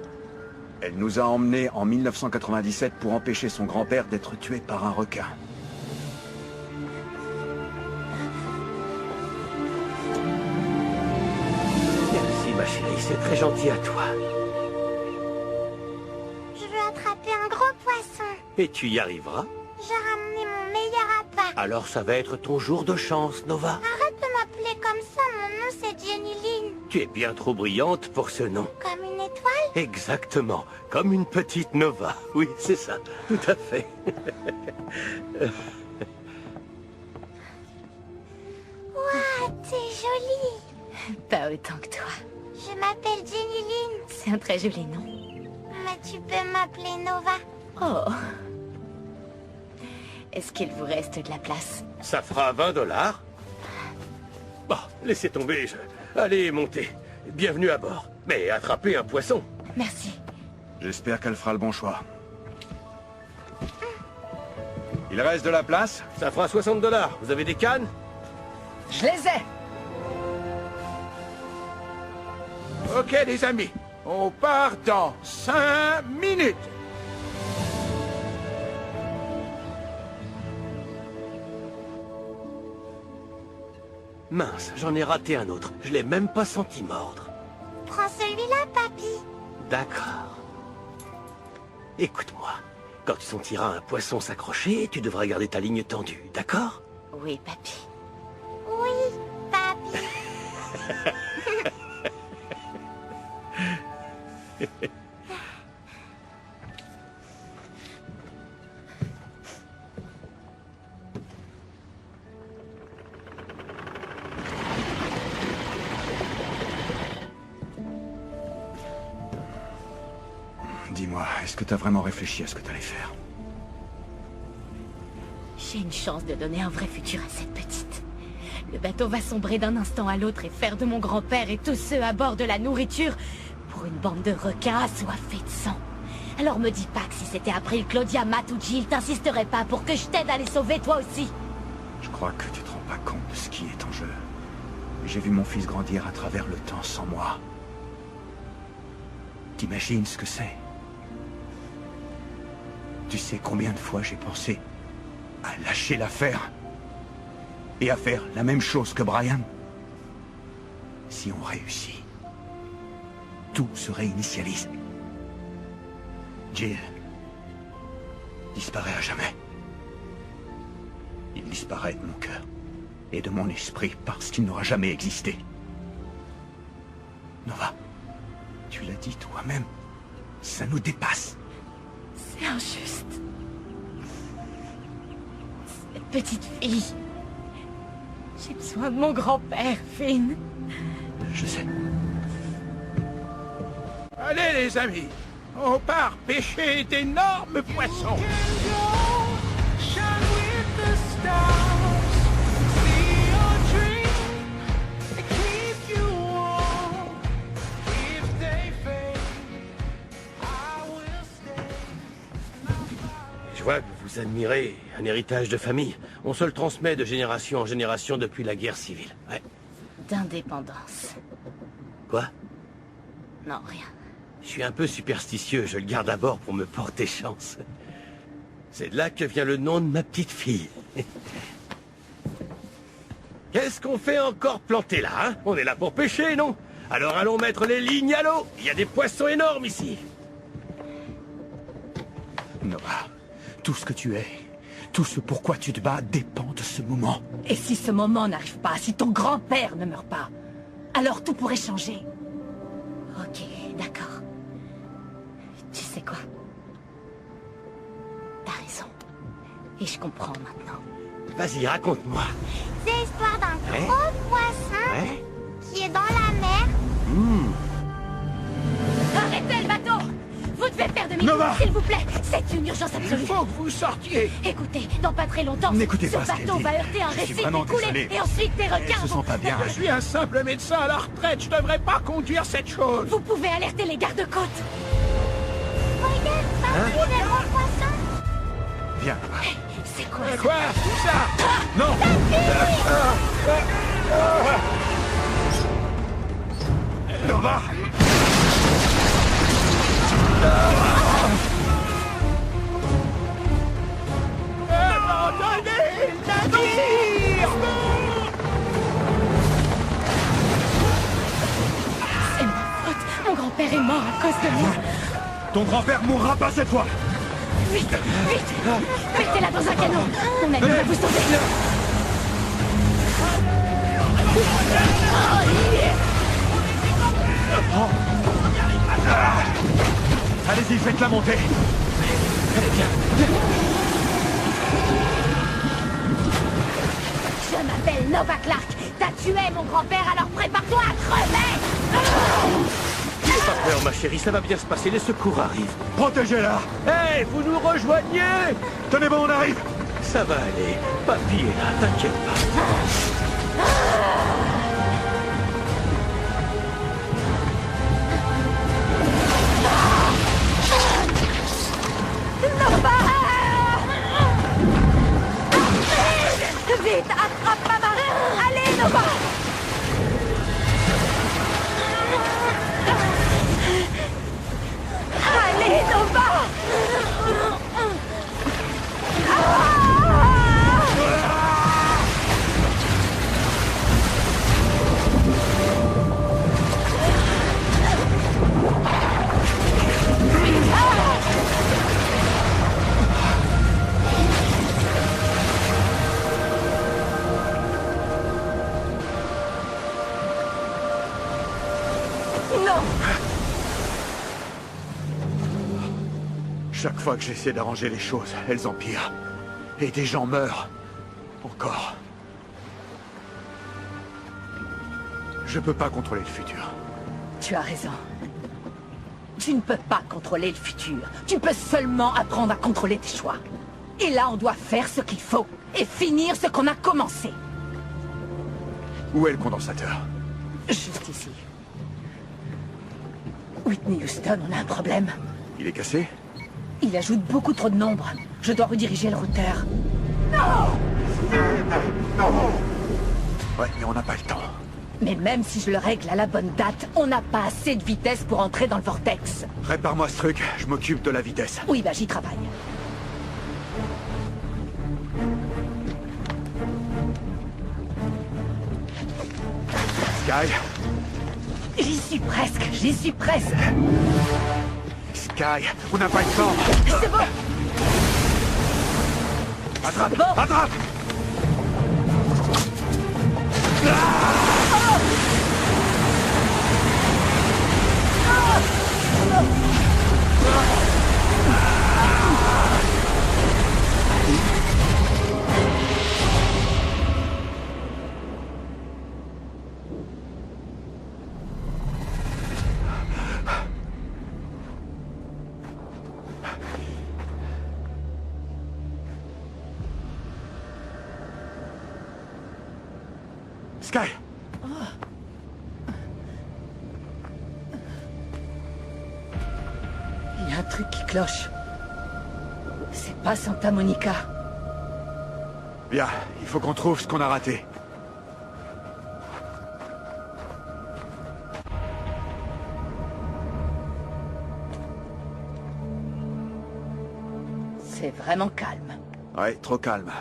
Elle nous a emmenés en 1997 pour empêcher son grand-père d'être tué par un requin. Merci, ma chérie, c'est très gentil à toi. Je veux attraper un gros poisson. Et tu y arriveras? J'ai ramené mon meilleur appât. Alors ça va être ton jour de chance, Nova. Arrête de m'appeler comme ça, mon nom c'est Jenny Lynn. Tu es bien trop brillante pour ce nom. Comme une étoile? Exactement, comme une petite Nova. Oui, c'est ça, tout à fait. Waouh, t'es jolie. Pas autant que toi. Je m'appelle Jenny Lynn. C'est un très joli nom. Mais tu peux m'appeler Nova. Oh. Est-ce qu'il vous reste de la place? Ça fera $20. Bon, laissez tomber. Allez, montez. Bienvenue à bord. Mais attrapez un poisson. Merci. J'espère qu'elle fera le bon choix. Il reste de la place? Ça fera $60. Vous avez des cannes? Je les ai. Ok, les amis. On part dans 5 minutes. Mince, j'en ai raté un autre. Je l'ai même pas senti mordre. Prends celui-là, papy. D'accord. Écoute-moi. Quand tu sentiras un poisson s'accrocher, tu devras garder ta ligne tendue, d'accord? Oui, papy. Oui, papy. Dis-moi, est-ce que t'as vraiment réfléchi à ce que t'allais faire? J'ai une chance de donner un vrai futur à cette petite. Le bateau va sombrer d'un instant à l'autre et faire de mon grand-père et tous ceux à bord de la nourriture pour une bande de requins assoiffés de sang. Alors me dis pas que si c'était April, Claudia, Matt ou Jill, t'insisterais pas pour que je t'aide à les sauver toi aussi. Je crois que tu te rends pas compte de ce qui est en jeu. J'ai vu mon fils grandir à travers le temps sans moi. T'imagines ce que c'est? Tu sais combien de fois j'ai pensé à lâcher l'affaire et à faire la même chose que Brian? Si on réussit, tout se réinitialise. Jill disparaît à jamais. Il disparaît de mon cœur et de mon esprit parce qu'il n'aura jamais existé. Nova, tu l'as dit toi-même, ça nous dépasse. C'est injuste. Cette petite fille. J'ai besoin de mon grand-père, Finn. Je sais. Allez les amis, on part pêcher d'énormes poissons. Je vois que vous admirez un héritage de famille. On se le transmet de génération en génération depuis la guerre civile. Ouais. D'indépendance. Quoi? Non, rien. Je suis un peu superstitieux, je le garde d'abord pour me porter chance. C'est de là que vient le nom de ma petite fille. Qu'est-ce qu'on fait encore planté là, hein? On est là pour pêcher, non? Alors allons mettre les lignes à l'eau. Il y a des poissons énormes ici. Nova, tout ce que tu es, tout ce pourquoi tu te bats dépend de ce moment. Et si ce moment n'arrive pas, si ton grand-père ne meurt pas, alors tout pourrait changer. Ok, d'accord. Tu sais quoi? T'as raison. Et je comprends maintenant. Vas-y, raconte-moi. C'est l'histoire d'un Ouais. gros poisson qui est dans la mer. Arrêtez le bateau! Vous devez faire demi-tour, Nova! s'il vous plaît! C'est une urgence absolue! Il faut que vous sortiez. Écoutez, dans pas très longtemps, N'écoutez ce pas ce qu'elle bateau dit. va heurter un Je suis récif vraiment écoulé, désolé. et ensuite des requins Elle se vont... sent pas bien. Je suis un simple médecin à la retraite, je devrais pas conduire cette chose. Vous pouvez alerter les gardes-côtes! Regarde, parmi les gros poissons. Viens, Nova. C'est quoi ça? Quoi? Tout ça? Non! Nova! Abandonnez le navire! C'est ma faute! Mon grand-père est mort à cause de moi! Ton grand-père mourra pas cette fois! Vite! Vite! Mettez-la dans un canot! Mon ami va vous sauver! Allez-y, faites-la monter! Je m'appelle Nova Clark! T'as tué mon grand-père, alors prépare-toi à crever! N'aie pas peur, ma chérie, ça va bien se passer, les secours arrivent. Protégez-la! Hé, vous nous rejoignez? Tenez bon, on arrive! Ça va aller. Papy est là, t'inquiète pas. Vite, attrape ma main. Allez, Nova! Allez, Nova! Non! Chaque fois que j'essaie d'arranger les choses, elles empirent. Et des gens meurent. Encore. Je peux pas contrôler le futur. Tu as raison. Tu ne peux pas contrôler le futur. Tu peux seulement apprendre à contrôler tes choix. Et là, on doit faire ce qu'il faut. Et finir ce qu'on a commencé. Où est le condensateur? Juste ici. Whitney Houston, on a un problème. Il est cassé? Il ajoute beaucoup trop de nombres. Je dois rediriger le routeur. Non! Ouais, mais on n'a pas le temps. Mais même si je le règle à la bonne date, on n'a pas assez de vitesse pour entrer dans le vortex. Répare-moi ce truc, je m'occupe de la vitesse. Oui, bah j'y travaille. Sky. J'y suis presque, j'y suis presque. Sky, on n'a pas le temps. C'est bon. Attrape, C'est bon. attrape. Sky. Il y a un truc qui cloche. C'est pas Santa Monica. Bien, il faut qu'on trouve ce qu'on a raté. C'est vraiment calme. Ouais, trop calme.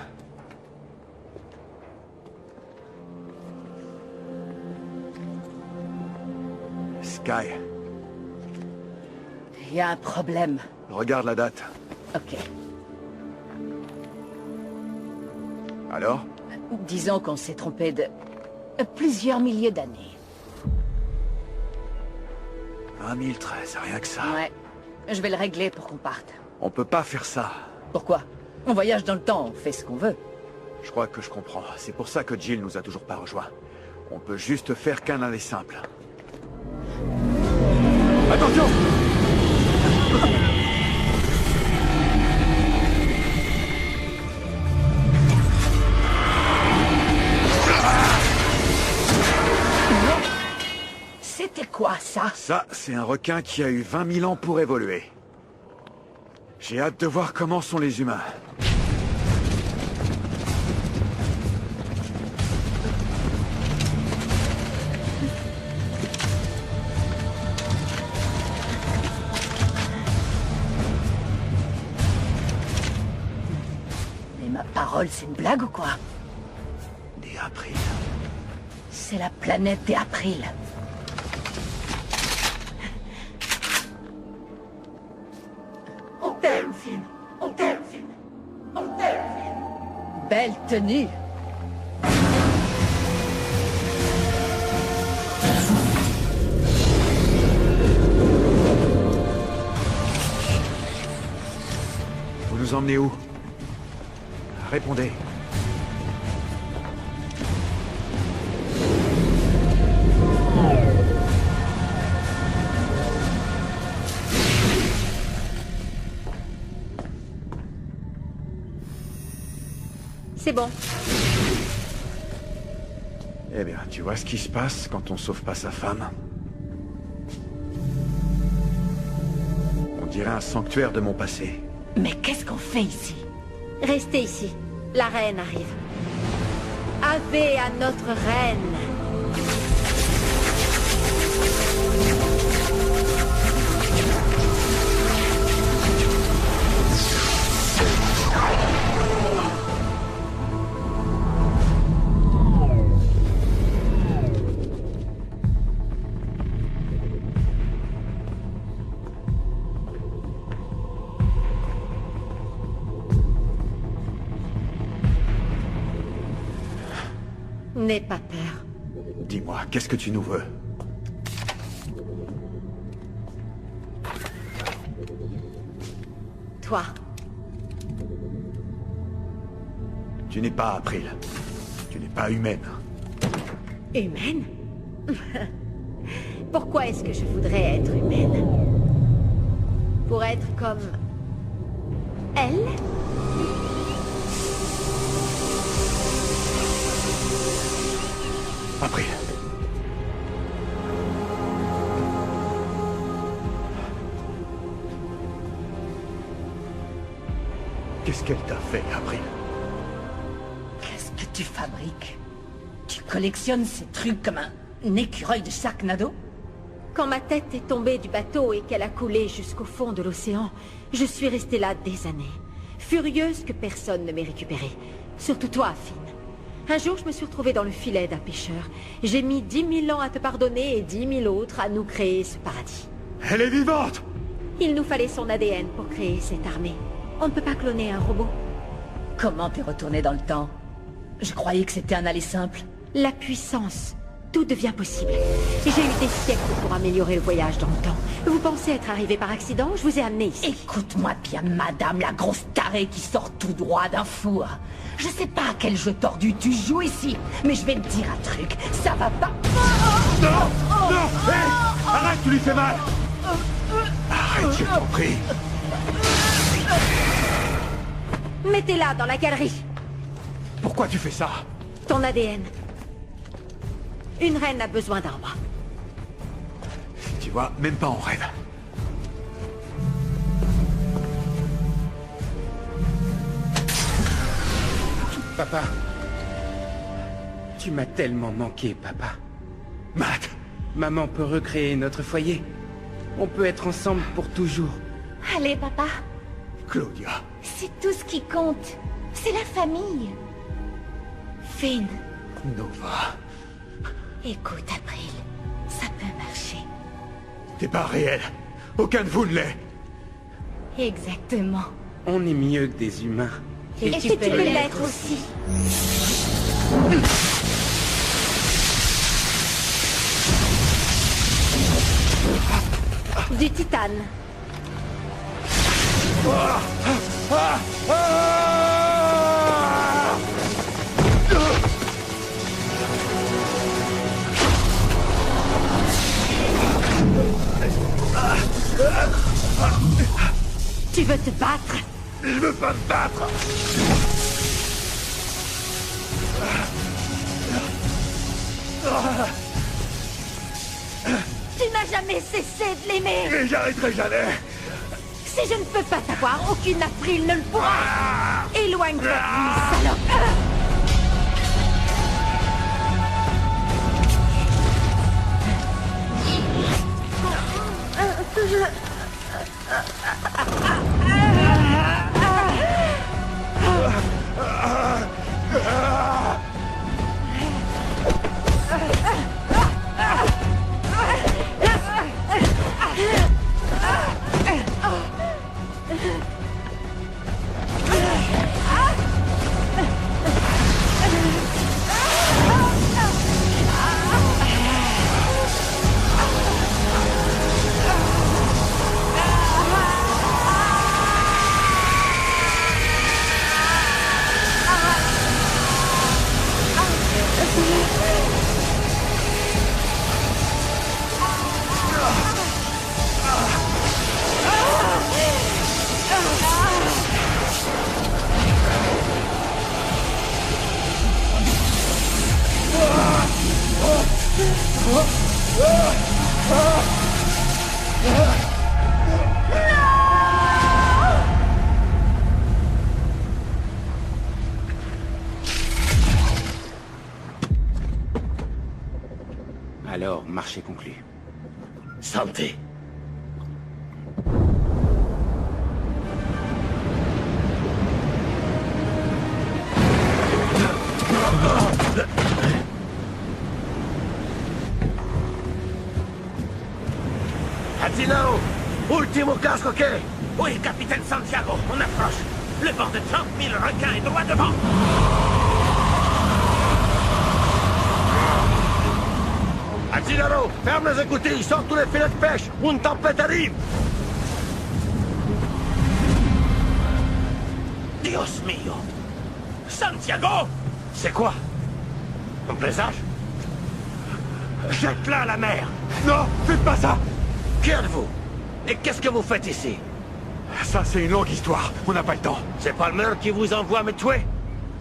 Sky, Il y a un problème. regarde la date. Ok. Alors? Disons qu'on s'est trompé de... plusieurs milliers d'années. 2013, rien que ça. Ouais. Je vais le régler pour qu'on parte. On peut pas faire ça. Pourquoi? On voyage dans le temps, on fait ce qu'on veut. Je crois que je comprends. C'est pour ça que Jill nous a toujours pas rejoints. On peut juste faire qu'un aller simple. Attention! C'était quoi, ça? Ça, c'est un requin qui a eu 20 000 ans pour évoluer. J'ai hâte de voir comment sont les humains. Mais ma parole, c'est une blague ou quoi? Des April. C'est la planète des April. On t'aime, Finn. On t'aime, Finn. On t'aime, Finn. Belle tenue. Vous nous emmenez où? Répondez. C'est bon. Eh bien, tu vois ce qui se passe quand on sauve pas sa femme? On dirait un sanctuaire de mon passé. Mais qu'est-ce qu'on fait ici? Restez ici. La reine arrive. Ave à notre reine. N'aie pas peur. Dis-moi, qu'est-ce que tu nous veux? Toi, Tu n'es pas April. Tu n'es pas humaine. humaine? Pourquoi est-ce que je voudrais être humaine? Pour être comme... elle? April. Qu'est-ce qu'elle t'a fait, April? que tu fabriques? Tu collectionnes ces trucs comme un écureuil de Sharknado? Quand ma tête est tombée du bateau et qu'elle a coulé jusqu'au fond de l'océan, je suis restée là des années, furieuse que personne ne m'ait récupérée. Surtout toi, Finn. Un jour, je me suis retrouvée dans le filet d'un pêcheur. J'ai mis 10 000 ans à te pardonner et 10 000 autres à nous créer ce paradis. Elle est vivante! Il nous fallait son ADN pour créer cette armée. On ne peut pas cloner un robot. Comment t'es retourné dans le temps? Je croyais que c'était un aller simple. La puissance. Tout devient possible. J'ai eu des siècles pour améliorer le voyage dans le temps. Vous pensez être arrivé par accident? Je vous ai amené ici. Écoute-moi bien, madame, la grosse tarée qui sort tout droit d'un four. Je sais pas à quel jeu tordu tu joues ici, mais je vais te dire un truc, ça va pas... Non! Non! Hé! Arrête, tu lui fais mal! Arrête, je t'en prie! Mettez-la dans la galerie. Pourquoi tu fais ça? Ton ADN. Une reine a besoin d'un roi. Tu vois, même pas en rêve. Papa. Tu m'as tellement manqué, papa. Matt! Maman peut recréer notre foyer. On peut être ensemble pour toujours. Allez, papa. Claudia. C'est tout ce qui compte. C'est la famille. Finn. Nova. Écoute, April. Ça peut marcher. T'es pas réel. Aucun de vous ne l'est. Exactement. On est mieux que des humains. Et tu peux l'être aussi. Du titane. Tu veux te battre? Je veux pas me battre. Tu n'as jamais cessé de l'aimer. Et j'arrêterai jamais. Si je ne peux pas savoir, aucune April ne le pourra. Éloigne-toi de lui, salope. Alors, marché conclu. Santé. Attilo! Ultimo casque, ok? Oui, capitaine Santiago, on approche. Le bord de 30 000 requins est droit devant. Attilo, ferme les écoutilles, sors tous les filets de pêche. Une tempête arrive. Dios mio! Santiago! C'est quoi? Un présage? Jette-la à la mer! Non, faites pas ça! Qui êtes-vous? Et qu'est-ce que vous faites ici? Ça, c'est une longue histoire. On n'a pas le temps. C'est Palmer qui vous envoie me tuer?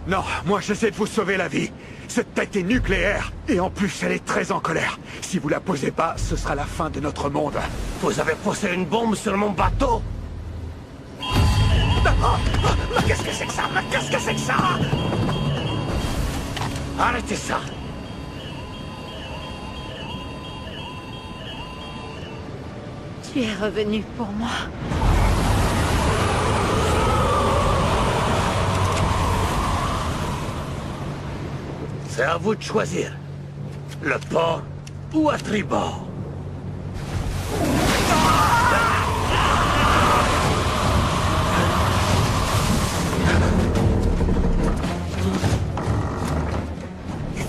Non, moi, j'essaie de vous sauver la vie. Cette tête est nucléaire. Et en plus, elle est très en colère. Si vous la posez pas, ce sera la fin de notre monde. Vous avez posé une bombe sur mon bateau? Mais qu'est-ce que c'est que ça? Mais qu'est-ce que c'est que ça? Arrêtez ça! Tu es revenu pour moi. C'est à vous de choisir. Le port ou à tribord.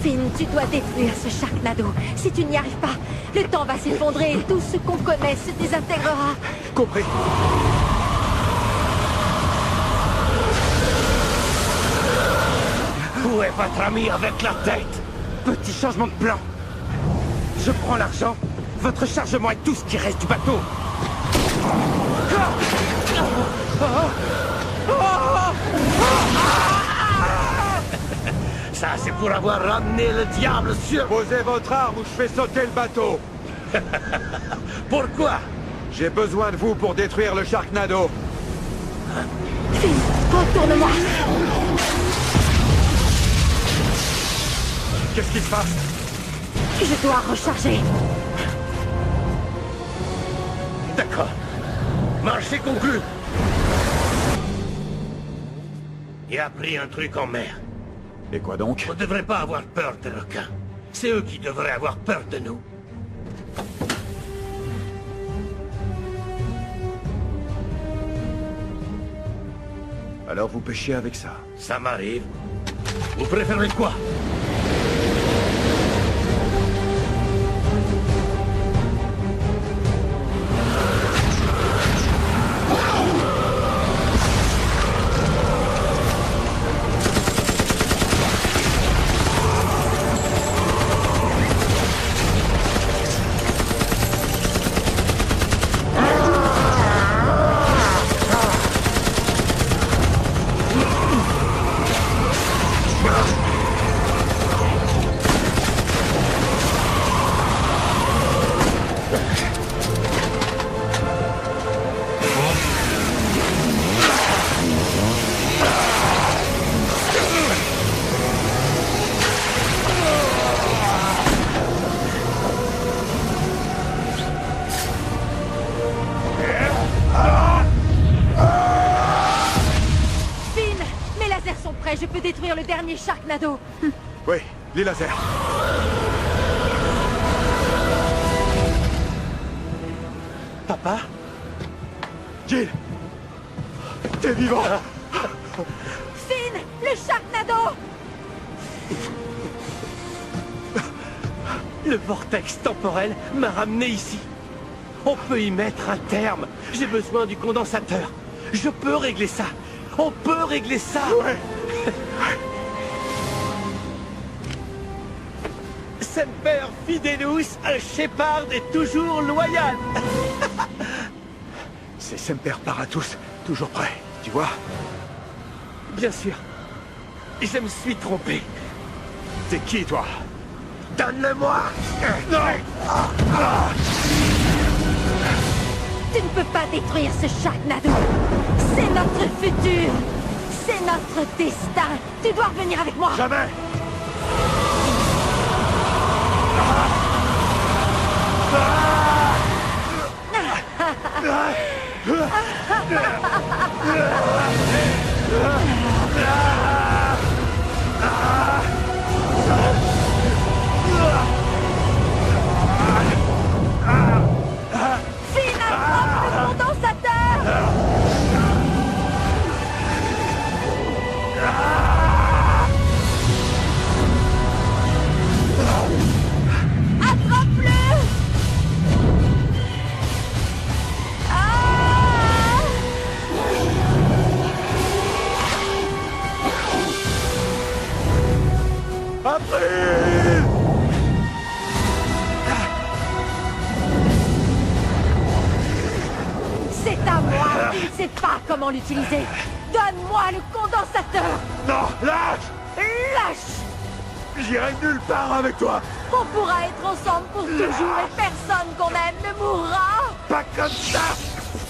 Finn, tu dois détruire ce Sharknado. Si tu n'y arrives pas, le temps va s'effondrer et tout ce qu'on connaît se désintégrera. Compris. Où est votre ami avec la tête? Petit changement de plan. Je prends l'argent, votre chargement et tout ce qui reste du bateau. Ça, c'est pour avoir ramené le diable sur... Posez votre arme ou je fais sauter le bateau. Pourquoi? J'ai besoin de vous pour détruire le Sharknado. Finn, retourne-moi. Qu'est-ce qui se passe? Je dois recharger. D'accord. Marché conclu. Il a pris un truc en mer. Et quoi donc? On ne devrait pas avoir peur des requins. C'est eux qui devraient avoir peur de nous. Alors vous pêchez avec ça? Ça m'arrive. Vous préférez quoi? Je peux détruire le dernier Sharknado. Oui, les lasers. Papa? Jill! T'es vivant! Finn, le Sharknado! Le vortex temporel m'a ramené ici. On peut y mettre un terme. J'ai besoin du condensateur. Je peux régler ça. On peut régler ça. Ouais. Semper Fidelus, un Shepard est toujours loyal. C'est Semper Paratus, toujours prêt, tu vois? Bien sûr. Je me suis trompé. T'es qui, toi? Donne-le-moi! Non! Tu ne peux pas détruire ce Sharknado. C'est notre futur. C'est notre destin. Tu dois revenir avec moi. Jamais! Finn, attrape le condensateur. Attrape-le. C'est à moi. Il ne sait pas comment l'utiliser. Donne-moi le condensateur. Non, lâche! Lâche. J'irai nulle part avec toi! On pourra être ensemble pour toujours et personne qu'on aime ne mourra. Pas comme ça!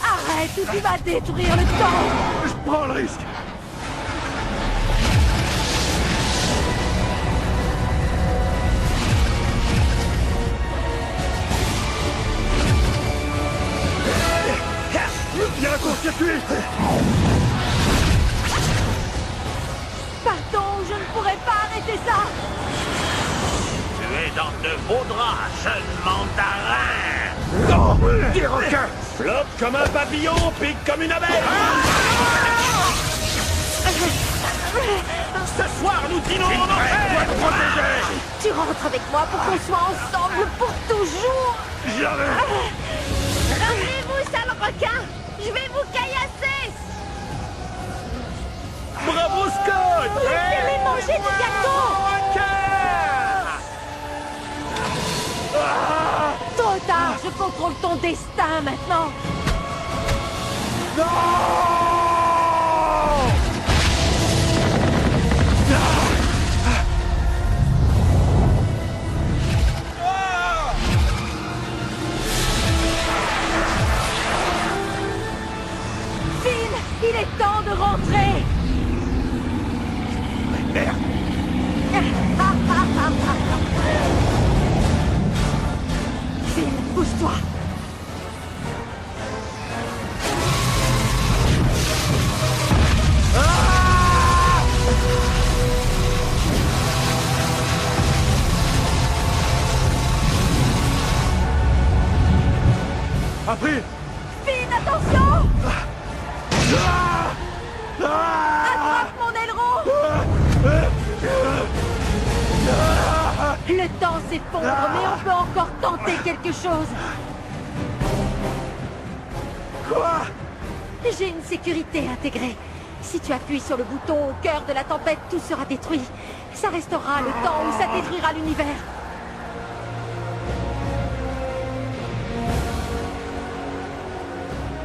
Arrête ou tu vas détruire le temps. Je prends le risque! Arrêtez ça! Tu es dans de beaux draps, jeune mandarin. Non! Des requins! Flotte comme un papillon, pique comme une abeille! Ce soir, nous dînons en enfer. Tu rentres avec moi pour qu'on soit ensemble pour toujours! Jamais! Ramenez-vous, sale requin! Je vais vous caillasser! Bravo, Scott! Laissez-les manger du gâteau! Trop tard, je contrôle ton destin maintenant! Finn, il est temps de rentrer! Merde! Finn, bouge-toi! April! Finn, attention! Attrape mon aileron! Le temps s'effondre, mais on peut encore tenter quelque chose. Quoi? J'ai une sécurité intégrée. Si tu appuies sur le bouton au cœur de la tempête, tout sera détruit. Ça restera le temps où ça détruira l'univers.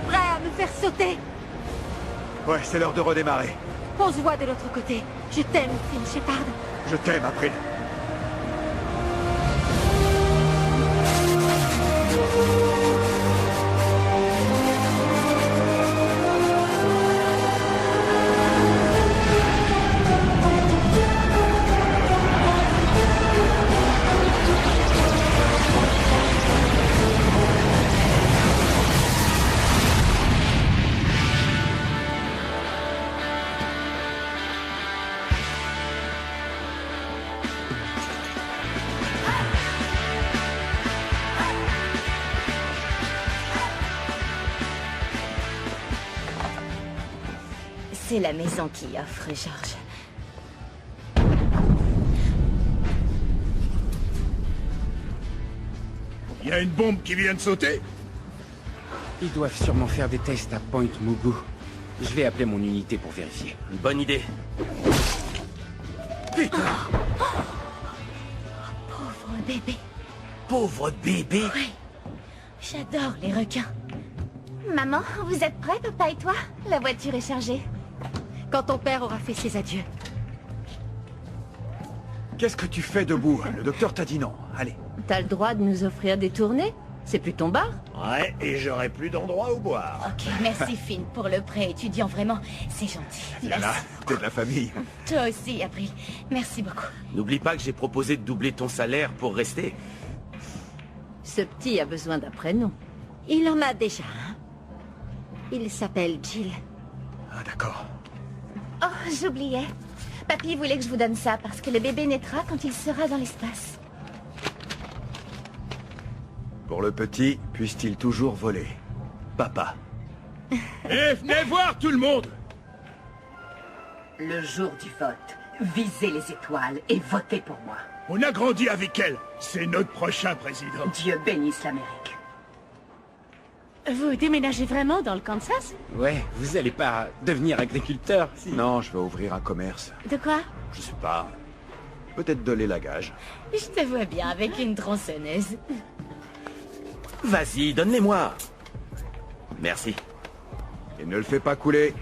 Prêt à me faire sauter? Ouais, c'est l'heure de redémarrer. On se voit de l'autre côté. Je t'aime, Finn Shepard. Je t'aime, April. C'est la maison qui offre, George. Il y a une bombe qui vient de sauter. Ils doivent sûrement faire des tests à Point Mugu. Je vais appeler mon unité pour vérifier. Une bonne idée. Pauvre bébé. Pauvre bébé. Oui. J'adore les requins. Maman, vous êtes prêts, papa et toi? La voiture est chargée. Quand ton père aura fait ses adieux. Qu'est-ce que tu fais debout? Le docteur t'a dit non. Allez. T'as le droit de nous offrir des tournées? C'est plus ton bar? Ouais, et j'aurai plus d'endroit où boire. Ok, merci Finn pour le prêt étudiant, vraiment. C'est gentil. Viens là, t'es de la famille. Toi aussi, April. Merci beaucoup. N'oublie pas que j'ai proposé de doubler ton salaire pour rester. Ce petit a besoin d'un prénom. Il en a déjà un. Il s'appelle Jill. Ah, d'accord. Oh, j'oubliais. Papy voulait que je vous donne ça parce que le bébé naîtra quand il sera dans l'espace. Pour le petit, puisse-t-il toujours voler. Papa. Et venez voir tout le monde. Le jour du vote, visez les étoiles et votez pour moi. On a grandi avec elle. C'est notre prochain président. Dieu bénisse l'Amérique. Vous déménagez vraiment dans le Kansas? Ouais, vous allez pas devenir agriculteur, si? Non, je vais ouvrir un commerce. De quoi? Je sais pas. Peut-être de l'élagage. Je te vois bien avec une tronçonneuse. Vas-y, donne-les-moi. Merci. Et ne le fais pas couler.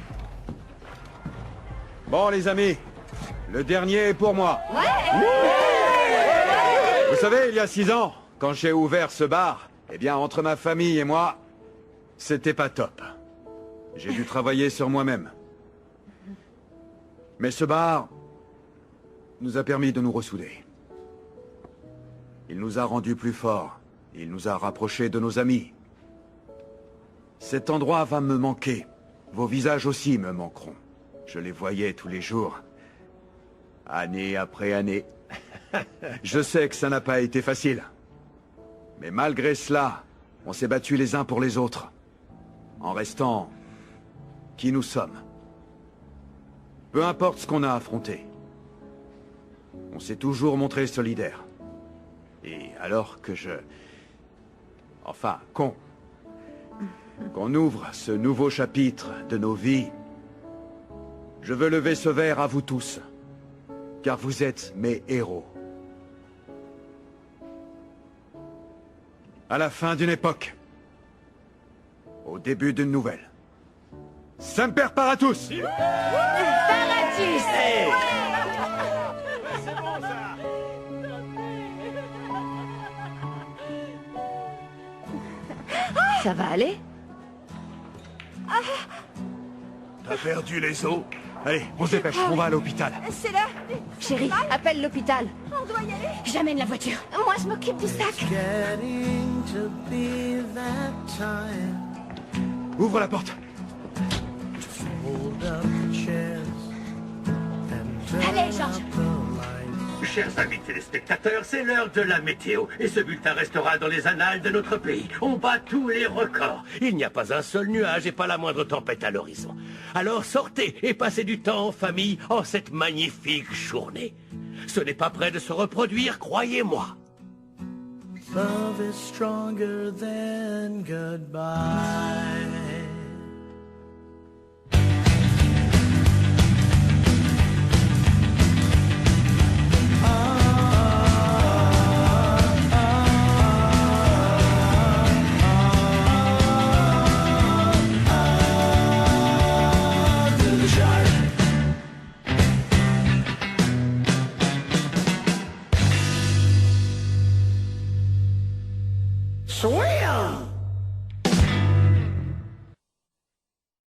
Bon, les amis. Le dernier est pour moi. Vous savez, il y a 6 ans, quand j'ai ouvert ce bar, eh bien, entre ma famille et moi, c'était pas top. J'ai dû travailler sur moi-même. Mais ce bar nous a permis de nous ressouder. Il nous a rendus plus forts. Il nous a rapprochés de nos amis. Cet endroit va me manquer. Vos visages aussi me manqueront. Je les voyais tous les jours. Année après année. Je sais que ça n'a pas été facile. Mais malgré cela, on s'est battus les uns pour les autres. En restant qui nous sommes. Peu importe ce qu'on a affronté. On s'est toujours montré solidaires. Et alors que qu'on ouvre ce nouveau chapitre de nos vies, je veux lever ce verre à vous tous. Car vous êtes mes héros. À la fin d'une époque. Au début d'une nouvelle. Semper Paratus! Paratus! Hey. Ça va aller? T'as perdu les os? Allez, on se dépêche, on va à l'hôpital. C'est là. Chérie, appelle l'hôpital. On doit y aller. J'amène la voiture. Moi, je m'occupe du sac. Ouvre la porte. Allez, Georges. Chers amis téléspectateurs, c'est l'heure de la météo. Et ce bulletin restera dans les annales de notre pays. On bat tous les records. Il n'y a pas un seul nuage et pas la moindre tempête à l'horizon. Alors sortez et passez du temps en famille en cette magnifique journée. Ce n'est pas près de se reproduire, croyez-moi. Love is stronger than goodbye.